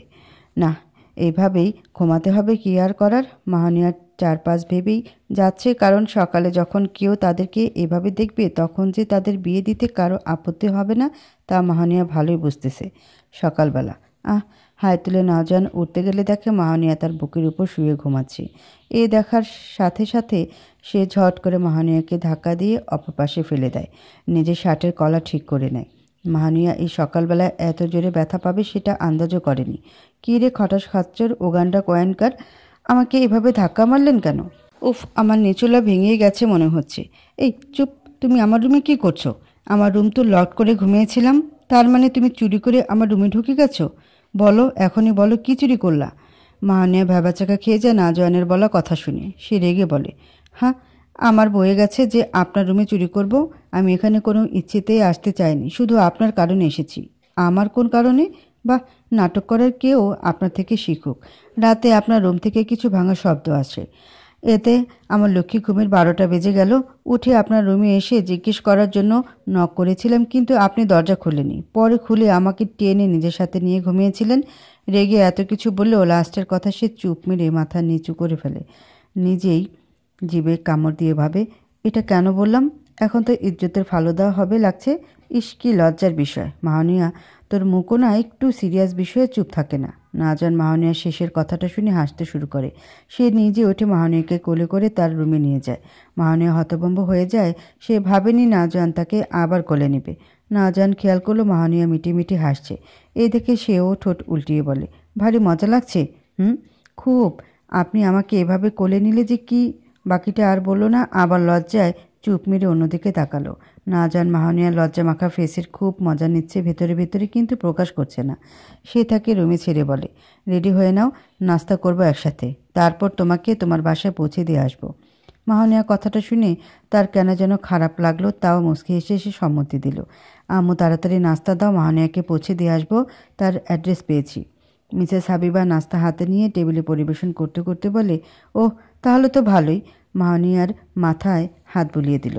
না, এইভাবেই ঘুমাতে হবে, কি আর করার। মাহানিয়ার চারপাশ ভেবেই যাচ্ছে, কারণ সকালে যখন কেউ তাদেরকে এভাবে দেখবে তখন যে তাদের বিয়ে দিতে কারো আপত্তি হবে না তা মাহানিয়া ভালোই বুঝতেছে। সকালবেলা হাই তুলে নাজওয়ান উঠতে গেলে দেখে মাহানিয়া তার বুকের উপর শুয়ে ঘুমাচ্ছে। এই দেখার সাথে সাথে সে ঝট করে মাহানিয়াকে ধাক্কা দিয়ে অপর পাশে ফেলে দেয়। নিজের শার্টের কলা ঠিক করে নেয়। মাহানিয়া এই সকালবেলায় এত জোরে ব্যথা পাবে সেটা আন্দাজও করেনি। কী রে খটাস খাচ্চর, ওগান্ডা কোয়েনকার, আমাকে এভাবে ধাক্কা মারলেন কেন? উফ, আমার নিচুলা ভেঙেই গেছে মনে হচ্ছে। এই চুপ, তুমি আমার রুমে কি করছো? আমার রুম তো লক করে ঘুমিয়েছিলাম। তার মানে তুমি চুরি করে আমার রুমে ঢুকে গেছো? বলো, এখনই বলো, কি চুরি করলা? মাহানিয়া ভ্যাবাচাকা খেয়ে যায় নাজওয়ানের বলা কথা শুনে। সে রেগে বলে, হ্যাঁ, আমার বয়ে গেছে যে আপনার রুমে চুরি করব। আমি এখানে কোনো ইচ্ছেতেই আসতে চাইনি, শুধু আপনার কারণে এসেছি। আমার কোন কারণে? বা নাটক করার কেউ আপনার থেকে শিখুক। রাতে আপনার রুম থেকে কিছু ভাঙা শব্দ আসে, এতে আমার লক্ষ্মী ঘুমের 12টা বেজে গেল। উঠে আপনার রুমে এসে জিজ্ঞেস করার জন্য নক করেছিলাম, কিন্তু আপনি দরজা খুলেনি। পরে খুলে আমাকে টেনে নিজের সাথে নিয়ে ঘুমিয়েছিলেন। রেগে এত কিছু বললেও লাস্টের কথা সে চুপ মেরে মাথা নিচু করে ফেলে। নিজেই জিভে কামড় দিয়ে ভাবে, এটা কেন বললাম? এখন তো ইজ্জতের ফালুদা হবে লাগছে। ইস, কি লজ্জার বিষয়। মাহানিয়া, তোর মুখও না একটু সিরিয়াস বিষয়ে চুপ থাকে না। নাজওয়ান মাহানিয়ার শেষের কথাটা শুনে হাসতে শুরু করে। সে নিজে উঠে মাহানিয়াকে কোলে করে তার রুমে নিয়ে যায়। মাহানিয়া হতভম্ব হয়ে যায়। সে ভাবেনি নাজওয়ান তাকে আবার কোলে নেবে। নাজওয়ান খেয়াল করলো মাহানিয়া মিটি মিটি হাসছে। এই দেখে সেও ঠোঁট উল্টিয়ে বলে, ভারী মজা লাগছে। খুব। আপনি আমাকে এভাবে কোলে নিলে যে কি। বাকিটা আর বলল না, আবার লজ্জায় চুপ মেরে অন্যদিকে তাকালো। নাজওয়ান মাহানিয়ার লজ্জা মাখা ফেসের খুব মজা নিচ্ছে ভেতরে ভেতরে, কিন্তু প্রকাশ করছে না। সে তাকে রুমে ছেড়ে বলে, রেডি হয়ে নাও, নাস্তা করবো একসাথে। তারপর তোমাকে তোমার বাসায় পৌঁছে দিয়ে আসবো। মাহনিয়া কথাটা শুনে তার কেন যেন খারাপ লাগলো, তাও মুচকি হেসে এসে সম্মতি দিল। আম্মু তাড়াতাড়ি নাস্তা দাও, মাহনিয়াকে পৌঁছে দিয়ে আসবো, তার অ্যাড্রেস পেয়েছি। মিসেস হাবিবা নাস্তা হাতে নিয়ে টেবিলে পরিবেশন করতে করতে বলে, ওহ তাহলে তো ভালোই। মাহনিয়ার মাথায় হাত বুলিয়ে দিল।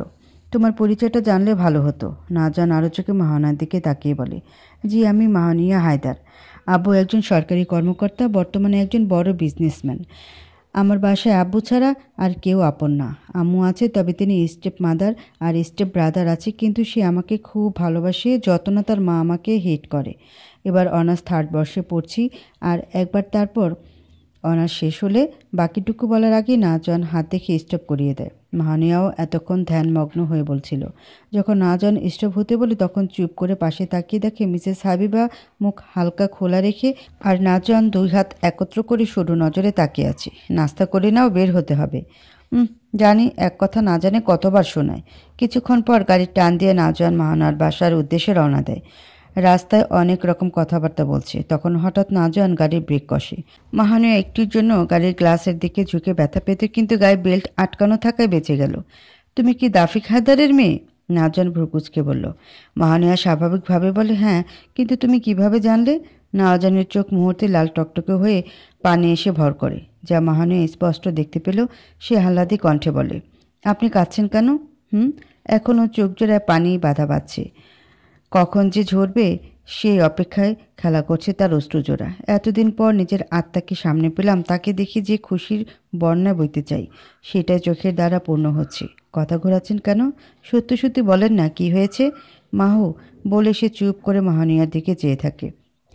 তোমার পরিচয়টা জানলে ভালো হতো। নাজান আরও চোখে মাহনার দিকে তাকিয়ে বলে, জি আমি মাহনিয়া হায়দার। আব্বু একজন সরকারি কর্মকর্তা, বর্তমানে একজন বড় বিজনেসম্যান। আমার বাসায় আব্বু ছাড়া আর কেউ আপন না। আম্মু আছে, তবে তিনি স্টেপ মাদার আর স্টেপ ব্রাদার আছে, কিন্তু সে আমাকে খুব ভালোবাসে, যত না তার মা আমাকে হেট করে। এবার অনার্স 3rd বর্ষে পড়ছি, আর একবার তারপর অনার্স শেষ হলে বাকিটুকু বলার আগেই নাজন হাত দেখে স্টপ করিয়ে দেয়। মাহনিয়াও এতক্ষণ ধ্যানমগ্ন হয়ে বলছিল। যখন নাজন স্টপ হতে বলে তখন চুপ করে পাশে তাকিয়ে দেখে মিসেস হাবিবা মুখ হালকা খোলা রেখে আর নাজন 2 হাত একত্র করে সরু নজরে তাকিয়ে আছে। নাস্তা করে নাও, বের হতে হবে। জানি, এক কথা না জানে কতবার শোনায়। কিছুক্ষণ পর গাড়ির টান দিয়ে নাজন মাহনার বাসার উদ্দেশ্যে রওনা দেয়। রাস্তায় অনেক রকম কথাবার্তা বলছে, তখন হঠাৎ নাজন গাড়ির ব্রেক কষে। মাহানিয়া একটির জন্য গাড়ির গ্লাসের দিকে ঝুঁকে ব্যথা পেতে, কিন্তু গায়ে বেল্ট আটকানো থাকায় বেঁচে গেল। তুমি কি দাফিক হায়দারের মেয়ে? নাজন ভ্রুকুচকে বলল। মাহানিয়া স্বাভাবিকভাবে বলে, হ্যাঁ, কিন্তু তুমি কিভাবে জানলে? নাজানের চোখ মুহূর্তে লাল টকটকে হয়ে পানি এসে ভর করে, যা মাহানিয়া স্পষ্ট দেখতে পেল। সে আহ্লাদি কণ্ঠে বলে, আপনি কাঁদছেন কেন? এখনও চোখ জোড়ায় পানি বাধা বাঁধছে। কখন যে ঝরবে সেই অপেক্ষায় খেলা করছে তার অশ্রুজোড়া। এতদিন পর নিজের আত্মাকে সামনে পেলাম, তাকে দেখে যে খুশির বন্যা বইতে চাই, সেটাই চোখের দ্বারা পূর্ণ হচ্ছে। কথা ঘোরাচ্ছেন কেন? সত্যি সত্যি বলেন না, কি হয়েছে? মাহু বলে সে চুপ করে মাহানিয়ার দিকে চেয়ে থাকে।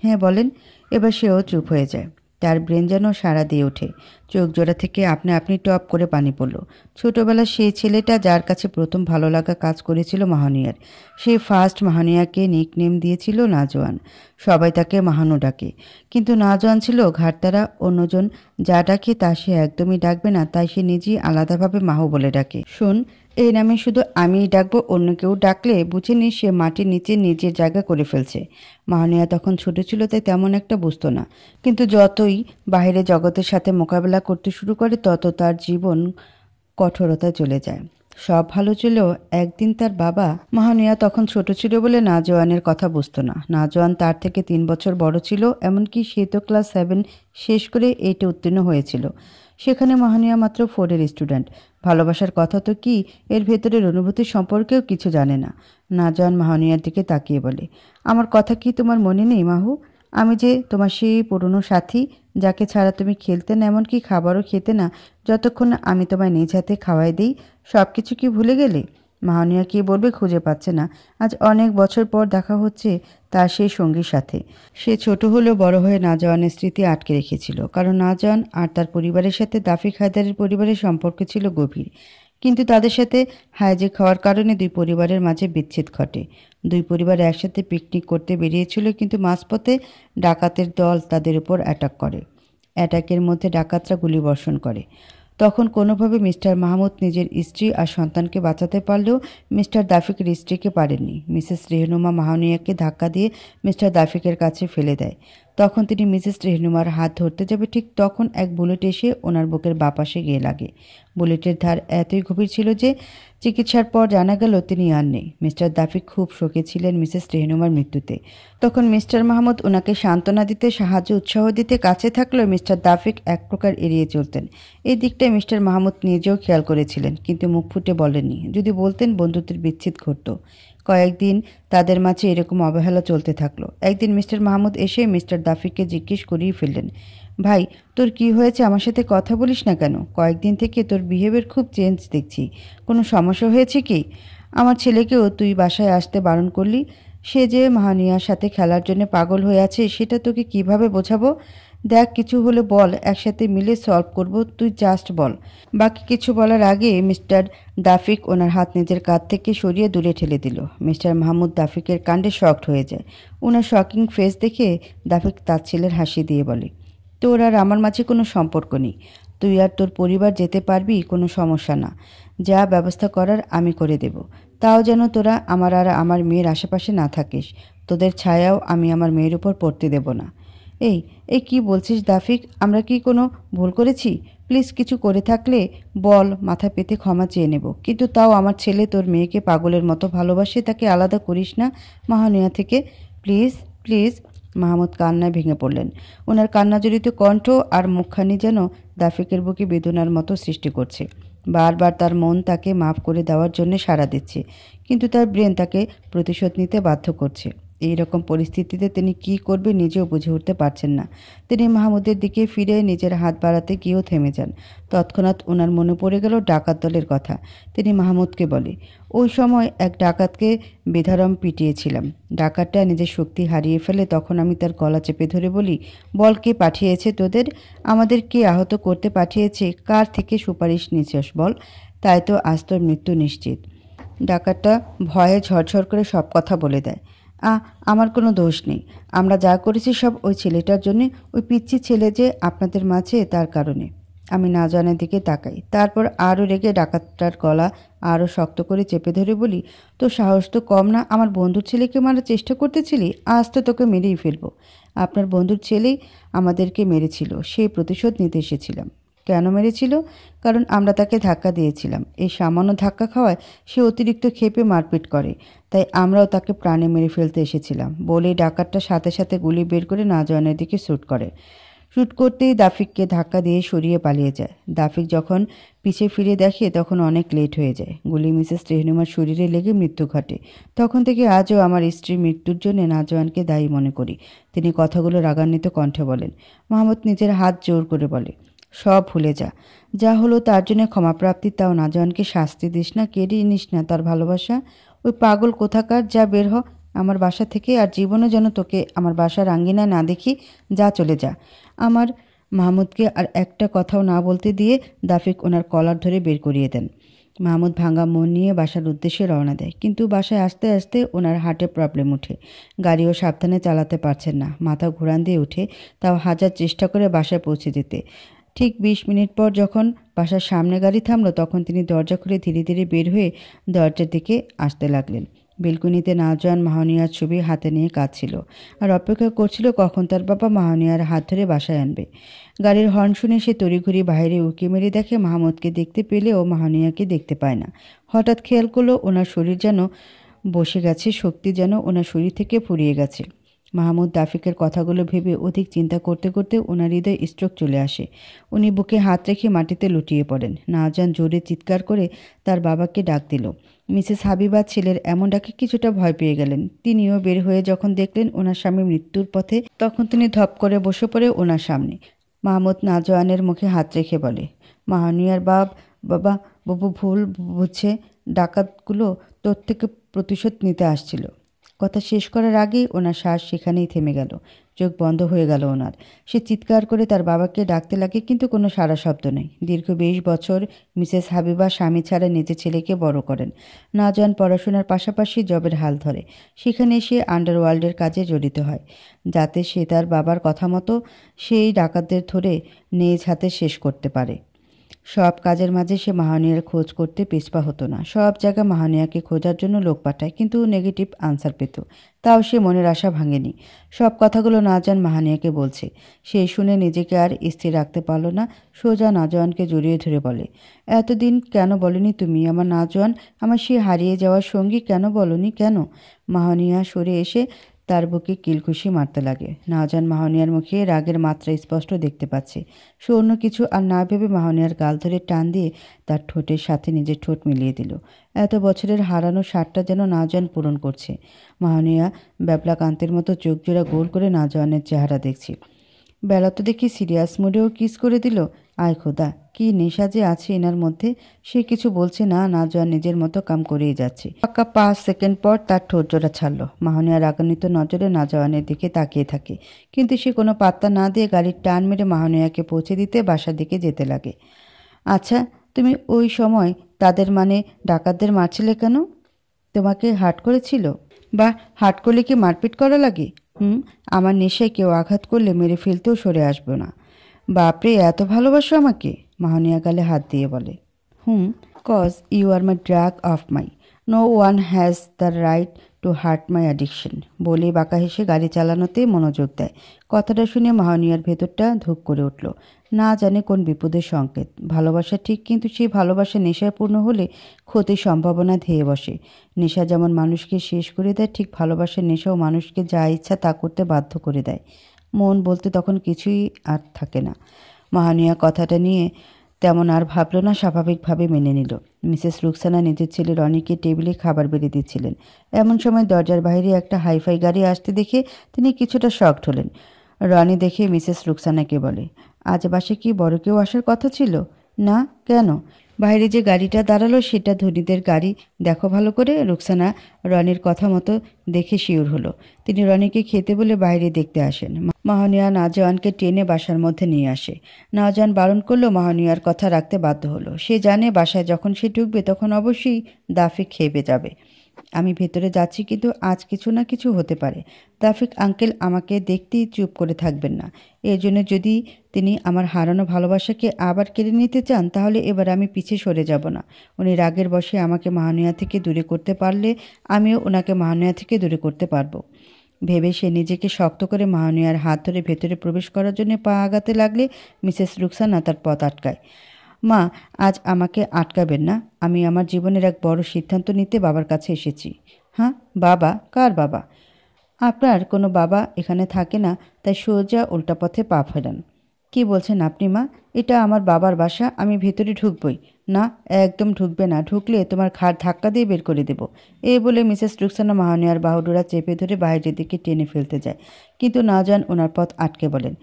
হ্যাঁ বলেন। এবার সেও চুপ হয়ে যায়। তার ব্রেন যেন সাড়া দিয়ে ওঠে। চোখ জোড়া থেকে আপনা আপনি টপ করে পানি পড়ল। ছোটবেলার সেই ছেলেটা যার কাছে প্রথম ভালো লাগা কাজ করেছিল মাহানিয়ার, সে ফার্স্ট মাহানিয়াকে নিকনেম দিয়েছিল নাজওয়ান। সবাই তাকে মাহানু ডাকে, কিন্তু নাজওয়ান ছিল ঘাটতারা। অন্যজন যা ডাকে তা সে একদমই ডাকবে না, তাই সে নিজেই আলাদাভাবে মাহু বলে ডাকে। শোন, এই নামে শুধু আমিই ডাকবো, অন্য কেউ ডাকলে বুঝে নি সে মাটির নিচে নিজের জায়গা করে ফেলছে। মাহানিয়া তখন ছোট ছিল, তাই তেমন একটা বুঝতো না, কিন্তু যতই বাইরে জগতের সাথে মোকাবেলা করতে শুরু করে তত তার জীবন কঠোরতায় চলে যায়। সব ভালো ছিল। একদিন তার বাবা, মাহানিয়া তখন ছোট ছিল বলে নাজওয়ানের কথা বুঝতো না। নাজওয়ান তার থেকে 3 বছর বড় ছিল, এমনকি সে তো ক্লাস 7 শেষ করে 8-এ উত্তীর্ণ হয়েছিল। সেখানে মাহানিয়া মাত্র 4-এর স্টুডেন্ট। ভালোবাসার কথা তো কি, এর ভেতরের অনুভূতি সম্পর্কেও কিছু জানে না। নাজওয়ান মাহানিয়ার দিকে তাকিয়ে বলে, আমার কথা কি তোমার মনে নেই মাহু? আমি যে তোমার সেই পুরনো সাথী, যাকে ছাড়া তুমি খেলতে না, এমনকি খাবারও খেতে না যতক্ষণ না আমি তোমায় নিজ হাতে খাওয়াই দিই। সব কিছু কি ভুলে গেলে? মাহানিয়া কি বলবে খুঁজে পাচ্ছে না। আজ অনেক বছর পর দেখা হচ্ছে তার সেই সঙ্গীর সাথে। সে ছোট হলেও বড় হয়ে নাজওয়ানের স্মৃতি আটকে রেখেছিল, কারণ নাজওয়ান আর তার পরিবারের সাথে দাফিক হায়দারের পরিবারের সম্পর্ক ছিল গভীর। কিন্তু তাদের সাথে হাইজ্যাক হওয়ার কারণে 2 পরিবারের মাঝে বিচ্ছেদ ঘটে। 2 পরিবার একসাথে পিকনিক করতে বেরিয়েছিল, কিন্তু মাঝপথে ডাকাতের দল তাদের উপর অ্যাটাক করে। অ্যাটাকের মধ্যে ডাকাতরা গুলিবর্ষণ করে। তখন কোনোভাবে মিস্টার মাহমুদ নিজের স্ত্রী আর সন্তানকে বাঁচাতে পারলেও মিস্টার দাফিকের স্ত্রীকে পারেননি। মিসেস রেহনুমা মাহানিয়াকে ধাক্কা দিয়ে মিস্টার দাফিকের কাছে ফেলে দেয়। তখন তিনি মিসেস রেহনুমার হাত ধরতে যাবে, ঠিক তখন এক বুলেট এসে ওনার বুকের বাপাশে গিয়ে লাগে। বুলেটের ধার এতই গভীর ছিল যে চিকিৎসার পর জানা গেল তিনি আর নেই। মিস্টার দাফিক খুব শোকে ছিলেন মিসেস রেহনুমার মৃত্যুতে। তখন মিস্টার মাহমুদ ওনাকে সান্ত্বনা দিতে, সাহায্য উৎসাহ দিতে কাছে থাকলেও মিস্টার দাফিক এক প্রকার এড়িয়ে চলতেন। এই দিকটায় মিস্টার মাহমুদ নিজেও খেয়াল করেছিলেন, কিন্তু মুখ ফুটে বলেননি। যদি বলতেন বন্ধুত্বের বিচ্ছেদ ঘটত। কয়েকদিন তাদের মাঝে এরকম অবহেলা চলতে থাকলো। একদিন মিস্টার মাহমুদ এসে মিস্টার দাফিককে জিজ্ঞেস করিয়ে ফেললেন, ভাই তোর কি হয়েছে? আমার সাথে কথা বলিস না কেন? কয়েকদিন থেকে তোর বিহেভিয়ার খুব চেঞ্জ দেখছি। কোনো সমস্যা হয়েছে কি? আমার ছেলেকেও তুই বাসায় আসতে বারণ করলি। সে যে মাহানিয়ার সাথে খেলার জন্য পাগল হয়ে আছে, সেটা তোকে কিভাবে বোঝাবো? দেখ, কিছু হলে বল, একসাথে মিলে সলভ করব, তুই জাস্ট বল। বাকি কিছু বলার আগে মিস্টার দাফিক ওনার হাত নিজের কাঁধ থেকে সরিয়ে দূরে ঠেলে দিল। মিস্টার মাহমুদ দাফিকের কাণ্ডে শকড হয়ে যায়। ওনার শকিং ফেস দেখে দাফিক তার ছেলের হাসি দিয়ে বলে, তোর আর আমার মাঝে কোনো সম্পর্ক নেই। তুই আর তোর পরিবার যেতে পারবি, কোনো সমস্যা না। যা ব্যবস্থা করার আমি করে দেব। তাও যেন তোরা আমার আর আমার মেয়ের আশেপাশে না থাকিস। তোদের ছায়াও আমি আমার মেয়ের উপর পড়তে দেব না। এই এই কি বলছিস দাফিক? আমরা কি কোনো ভুল করেছি? প্লিজ কিছু করে থাকলে বল, মাথা পেতে ক্ষমা চেয়ে নেব, কিন্তু তাও আমার ছেলে তোর মেয়েকে পাগলের মতো ভালোবাসে, তাকে আলাদা করিস না মাহানিয়া থেকে, প্লিজ প্লিজ। মাহমুদ কান্নায় ভেঙে পড়লেন। ওনার কান্নাজড়িত কণ্ঠ আর মুখখানি যেন দাফিকের বুকে বেদনার মতো সৃষ্টি করছে। বারবার তার মন তাকে মাফ করে দেওয়ার জন্য সাড়া দিচ্ছে, কিন্তু তার ব্রেন তাকে প্রতিশোধ নিতে বাধ্য করছে। এই রকম পরিস্থিতিতে তিনি কি করবে নিজেও বুঝে উঠতে পারছেন না। তিনি মাহমুদের দিকে ফিরে নিজের হাত বাড়াতে গিয়েও থেমে যান। তৎক্ষণাৎ ওনার মনে পড়ে গেল ডাকাত দলের কথা। তিনি মাহমুদকে বলে, ওই সময় এক ডাকাতকে বেধড়ক পিটিয়েছিলাম। ডাকাতটা নিজের শক্তি হারিয়ে ফেলে, তখন আমি তার গলা চেপে ধরে বলি, বল কে পাঠিয়েছে তোদের, আমাদের কে আহত করতে পাঠিয়েছে, কার থেকে সুপারিশ নিচ্ছিস বল, তাই তো আজ তোর মৃত্যু নিশ্চিত। ডাকাতটা ভয়ে ঝরঝর করে সব কথা বলে দেয়। আমার কোনো দোষ নেই, আমরা যা করেছি সব ওই ছেলেটার জন্যে, ওই পিচ্ছি ছেলে যে আপনাদের মাঝে তার কারণে। আমি নাজওয়ানের দিকে তাকাই, তারপর আরও রেগে ডাকাতটার গলা আরও শক্ত করে চেপে ধরে বলি, তো সাহস তো কম না, আমার বন্ধুর ছেলেকে মারার চেষ্টা করতেছিলি, আজ তো তোকে মেরেই ফেলবো। আপনার বন্ধুর ছেলেই আমাদেরকে মেরেছিল, সেই প্রতিশোধ নিতে এসেছিলাম। কেন মেরেছিল? কারণ আমরা তাকে ধাক্কা দিয়েছিলাম। এই সামান্য ধাক্কা খাওয়ায় সে অতিরিক্ত ক্ষেপে মারপিট করে, তাই আমরাও তাকে প্রাণে মেরে ফেলতে এসেছিলাম বলেই ডাকাতটা সাথে সাথে গুলি বের করে নাজওয়ানের দিকে শ্যুট করে। শ্যুট করতেই দাফিককে ধাক্কা দিয়ে সরিয়ে পালিয়ে যায়। দাফিক যখন পিছে ফিরে দেখে তখন অনেক লেট হয়ে যায়। গুলি মিসেস রেহনুমার শরীরে লেগে মৃত্যু ঘটে। তখন থেকে আজও আমার স্ত্রীর মৃত্যুর জন্য নাজওয়ানকে দায়ী মনে করি। তিনি কথাগুলো রাগান্বিত কণ্ঠে বলেন। মাহমুদ নিজের হাত জোর করে বলে, সব ভুলে যা, যা হলো তার জন্য ক্ষমাপ্রাপ্তি, তাও নাজওয়ানকে শাস্তি দিস না, কেড়ে নিস না তার ভালোবাসা। ওই পাগল কোথাকার, যা বের হ আমার বাসা থেকে, আর জীবনও যেন তোকে আমার বাসার আঙ্গিনায় না দেখি, যা চলে যা। আমার মাহমুদকে আর একটা কথাও না বলতে দিয়ে দাফিক ওনার কলার ধরে বের করিয়ে দেন। মাহমুদ ভাঙা মন নিয়ে বাসার উদ্দেশ্যে রওনা দেয়, কিন্তু বাসায় আসতে আসতে ওনার হার্টে প্রবলেম ওঠে। গাড়িও সাবধানে চালাতে পারছেন না, মাথা ঘুরান দিয়ে উঠে, তাও হাজার চেষ্টা করে বাসায় পৌঁছে যেতে। ঠিক 20 মিনিট পর যখন বাসার সামনে গাড়ি থামলো, তখন তিনি দরজা খুলে ধীরে ধীরে বের হয়ে দরজার দিকে আসতে লাগলেন। বেলকুনিতে নাজওয়ান মাহানিয়ার ছবি হাতে নিয়ে কাঁদছিল আর অপেক্ষা করছিল কখন তার বাবা মাহানিয়ার হাত ধরে বাসায় আনবে। গাড়ির হর্ন শুনে সে তড়িঘড়ি বাইরে উঁকি মেরে দেখে মাহমুদকে দেখতে পেলেও মাহানিয়াকে দেখতে পায় না। হঠাৎ খেয়াল করলো ওনার শরীর যেন বসে গেছে, শক্তি যেন ওনার শরীর থেকে ফুরিয়ে গেছে। মাহমুদ দাফিকের কথাগুলো ভেবে অধিক চিন্তা করতে করতে ওনার হৃদয়ে স্ট্রোক চলে আসে। উনি বুকে হাত রেখে মাটিতে লুটিয়ে পড়েন। নাজওয়ান জোরে চিৎকার করে তার বাবাকে ডাক দিল। মিসেস হাবিবা ছেলের এমন ডাকে কিছুটা ভয় পেয়ে গেলেন। তিনিও বের হয়ে যখন দেখলেন ওনার স্বামী মৃত্যুর পথে, তখন তিনি ধপ করে বসে পড়ে ওনার সামনে। মাহমুদ নাজওয়ানের মুখে হাত রেখে বলে, মাহানিয়ার বাবা বাবু ভুল বুঝছে, ডাকাতগুলো তোর থেকে প্রতিশোধ নিতে আসছিল। কথা শেষ করার আগেই ওনার শ্বাস সেখানেই থেমে গেল, চোখ বন্ধ হয়ে গেল ওনার। সে চিৎকার করে তার বাবাকে ডাকতে লাগে, কিন্তু কোনো সাড়া শব্দ নেই। দীর্ঘ 20 বছর মিসেস হাবিবা স্বামী ছাড়া নিজের ছেলেকে বড় করেন। নাজওয়ান পড়াশোনার পাশাপাশি জবের হাল ধরে। সেখানে সে আন্ডারওয়ার্ল্ডের কাজে জড়িত হয়, যাতে সে তার বাবার কথা মতো সেই ডাকাতদের ধরে নিজ হাতে শেষ করতে পারে। সব কাজের মাঝে সে মাহানিয়ার খোঁজ করতে পিছপা হতো না। সব জায়গায় মাহানিয়াকে খোঁজার জন্য লোক পাঠায়, কিন্তু নেগেটিভ আনসার পেত। তাও সে মনের আশা ভাঙেনি। সব কথাগুলো নাজওয়ান মাহানিয়াকে বলছে। সে শুনে নিজেকে আর স্থির রাখতে পারল না। সোজা নাজওয়ানকে জড়িয়ে ধরে বলে, এতদিন কেন বলনি তুমি আমার নাজওয়ান, আমার সে হারিয়ে যাওয়ার সঙ্গী কেন বলনি, কেন? মাহানিয়া সরে এসে তার বুকে কিলঘুষি মারতে লাগে। নাজওয়ান মাহানিয়ার মুখে রাগের মাত্রা স্পষ্ট দেখতে পাচ্ছে। সে অন্য কিছু আর না ভেবে মাহানিয়ার গাল ধরে টান দিয়ে তার ঠোঁটের সাথে নিজের ঠোঁট মিলিয়ে দিল। এত বছরের হারানো স্বাদটা যেন নাজওয়ান পূরণ করছে। মাহানিয়া ব্যাবলাকান্তের মতো চোখ জোড়া গোল করে নাজওয়ানের চেহারা দেখছি। বেলা তো দেখি সিরিয়াস মুডেও কিস করে দিল। আয় খোদা, কি নেশা যে আছে এনার মধ্যে। সে কিছু বলছে না, নাজওয়ান নিজের মতো কাম করেই যাচ্ছে। পাক্কা 5 সেকেন্ড পর তার ঠোঁট জোড়া ছাড়লো। মাহানিয়া রাগান্বিত নজরে নাজওয়ানের দিকে তাকিয়ে থাকে, কিন্তু সে কোনো পাত্তা না দিয়ে গাড়ির টান মেরে মাহানিয়াকে পৌঁছে দিতে বাসার দিকে যেতে লাগে। আচ্ছা, তুমি ওই সময় তাদের মানে ডাকাতদের মারছিলে কেন? তোমাকে হার্ট করেছিল? বা হার্ট করলে কি মারপিট করা লাগে? আমার নেশায় কেউ আঘাত করলে মেরে ফেলতেও সরে আসবো না। বাপরে, এত ভালোবাসো আমাকে? মাহানিয়া গালে হাত দিয়ে বলে। Cause you are my drug of my. No one has the right to hurt my addiction বলে বাঁকা হেসে গাড়ি চালানোতে মনোযোগ দেয়। কথাটা শুনে মাহানিয়ার ভেতরটা ধুক করে উঠল। না জানে কোন বিপদের সংকেত। ভালোবাসা ঠিক, কিন্তু সেই ভালোবাসা নেশায় পূর্ণ হলে ক্ষতির সম্ভাবনা ধেয়ে বসে। নেশা যেমন মানুষকে শেষ করে দেয়, ঠিক ভালোবাসার নেশাও মানুষকে যা ইচ্ছা তা করতে বাধ্য করে দেয়। মন বলতে তখন কিছুই আর থাকে না। মাহানিয়া কথাটা নিয়ে তেমন আর ভাবল না, স্বাভাবিকভাবে মেনে নিল। মিসেস রুকসানা নিজের ছেলে রনিকে টেবিলে খাবার বেড়ে দিচ্ছিলেন। এমন সময় দরজার বাইরে একটা হাইফাই গাড়ি আসতে দেখে তিনি কিছুটা শকড হলেন। রনি দেখে মিসেস রুকসানাকে বলে, আজ বাসে কি বড় কেউ আসার কথা ছিল? না, কেন? বাইরে যে গাড়িটা দাঁড়ালো সেটা ধনীদের গাড়ি। দেখো ভালো করে। রুকসানা রনির কথা মতো দেখে শিওর হলো। তিনি রনিকে খেতে বলে বাইরে দেখতে আসেন। মাহানিয়া নাজওয়ানকে টেনে বাসার মধ্যে নিয়ে আসে। নাজওয়ান বারণ করলেও মাহানিয়ার কথা রাখতে বাধ্য হলো। সে জানে বাসায় যখন সে ঢুকবে তখন অবশ্যই দাফিক খেপে যাবে। আমি ভেতরে যাচ্ছি, কিন্তু আজ কিছু না কিছু হতে পারে। দাফিক আঙ্কেল আমাকে দেখতেই চুপ করে থাকবেন না। এর জন্য যদি তিনি আমার হারানো ভালোবাসাকে আবার কেড়ে নিতে চান, তাহলে এবার আমি পিছিয়ে সরে যাব না। উনি রাগের বশে আমাকে মাহানিয়া থেকে দূরে করতে পারলে আমিও ওনাকে মাহানিয়া থেকে দূরে করতে পারবো ভেবে সে নিজেকে শক্ত করে মাহানিয়ার হাত ধরে ভেতরে প্রবেশ করার জন্য পা আগাতে লাগলে মিসেস রুকসানা তার পথ আটকায়। মা, আজ আমাকে আটকাবেন না। আমি আমার জীবনের এক বড় সিদ্ধান্ত নিতে বাবার কাছে এসেছি। হ্যাঁ, বাবা? কার বাবা? আপনার কোনো বাবা এখানে থাকে না, তাই সোজা উল্টা পথে পা ফেরান। কি বলছেন আপনি মা? এটা আমার বাবার বাসা, আমি ভেতরে ঢুকবই না। একদম ঢুকবে না। ঢুকলে তোমার ঘাড় ধাক্কা দিয়ে বের করে দেব। এই বলে মিসেস রুকসানা মাহানিয়ার বাহুডোরা চেপে ধরে বাইরের দিকে টেনে ফেলতে যায়, কিন্তু নাজওয়ান ওনার পথ আটকে বলেন,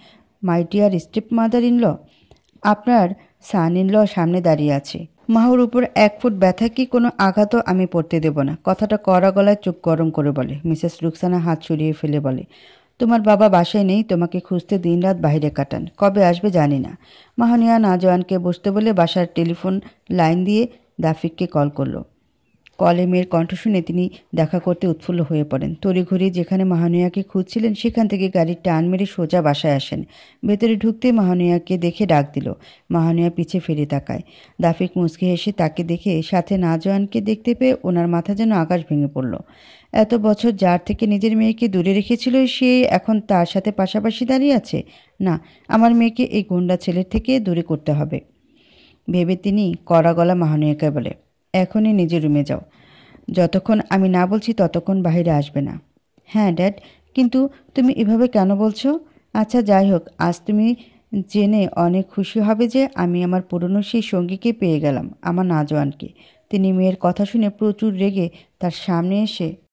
my dear step mother in law, আপনার সান ইন ল সামনে দাঁড়িয়ে আছে। মাহুর উপর 1 ফুট ব্যথা কি কোনো আঘাতও আমি পড়তে দেব না। কথাটা কড়া গলায় চোখ গরম করে বলে। মিসেস রুকসানা হাত সরিয়ে ফেলে বলে, তোমার বাবা বাসায় নেই, তোমাকে খুঁজতে দিনরাত বাইরে কাটান। কবে আসবে জানি না। মাহানিয়া নাজওয়ানকে বসতে বলে বাসার টেলিফোন লাইন দিয়ে দাফিককে কল করলো। কলে মেয়ের কণ্ঠ শুনে তিনি দেখা করতে উৎফুল্ল হয়ে পড়েন। তড়িঘড়ি যেখানে মাহানিয়াকে খুঁজছিলেন সেখান থেকে গাড়ির টান মেরে সোজা বাসায় আসেন। ভেতরে ঢুকতে মাহানিয়াকে দেখে ডাক দিল। মাহানিয়া পিছে ফিরে তাকায়। দাফিক মুচকি হেসে তাকে দেখে সাথে নাজওয়ানকে দেখতে পেয়ে ওনার মাথা যেন আকাশ ভেঙে পড়ল। এত বছর যার থেকে নিজের মেয়েকে দূরে রেখেছিল সে এখন তার সাথে পাশাপাশি দাঁড়িয়ে আছে। না, আমার মেয়েকে এই গুন্ডা ছেলের থেকে দূরে করতে হবে ভেবে তিনি কড়া গলা মাহানিয়াকে বলে, এখনই নিজের রুমে যাও। যতক্ষণ আমি না বলছি ততক্ষণ বাইরে আসবে না। হ্যাঁ ড্যাড, কিন্তু তুমি এভাবে কেন বলছো? আচ্ছা যাই হোক, আজ তুমি জেনে অনেক খুশি হবে যে আমি আমার পুরনো সেই সঙ্গীকে পেয়ে গেলাম, আমার নাজওয়ানকে। তিনি মেয়ের কথা শুনে প্রচুর রেগে তার সামনে এসে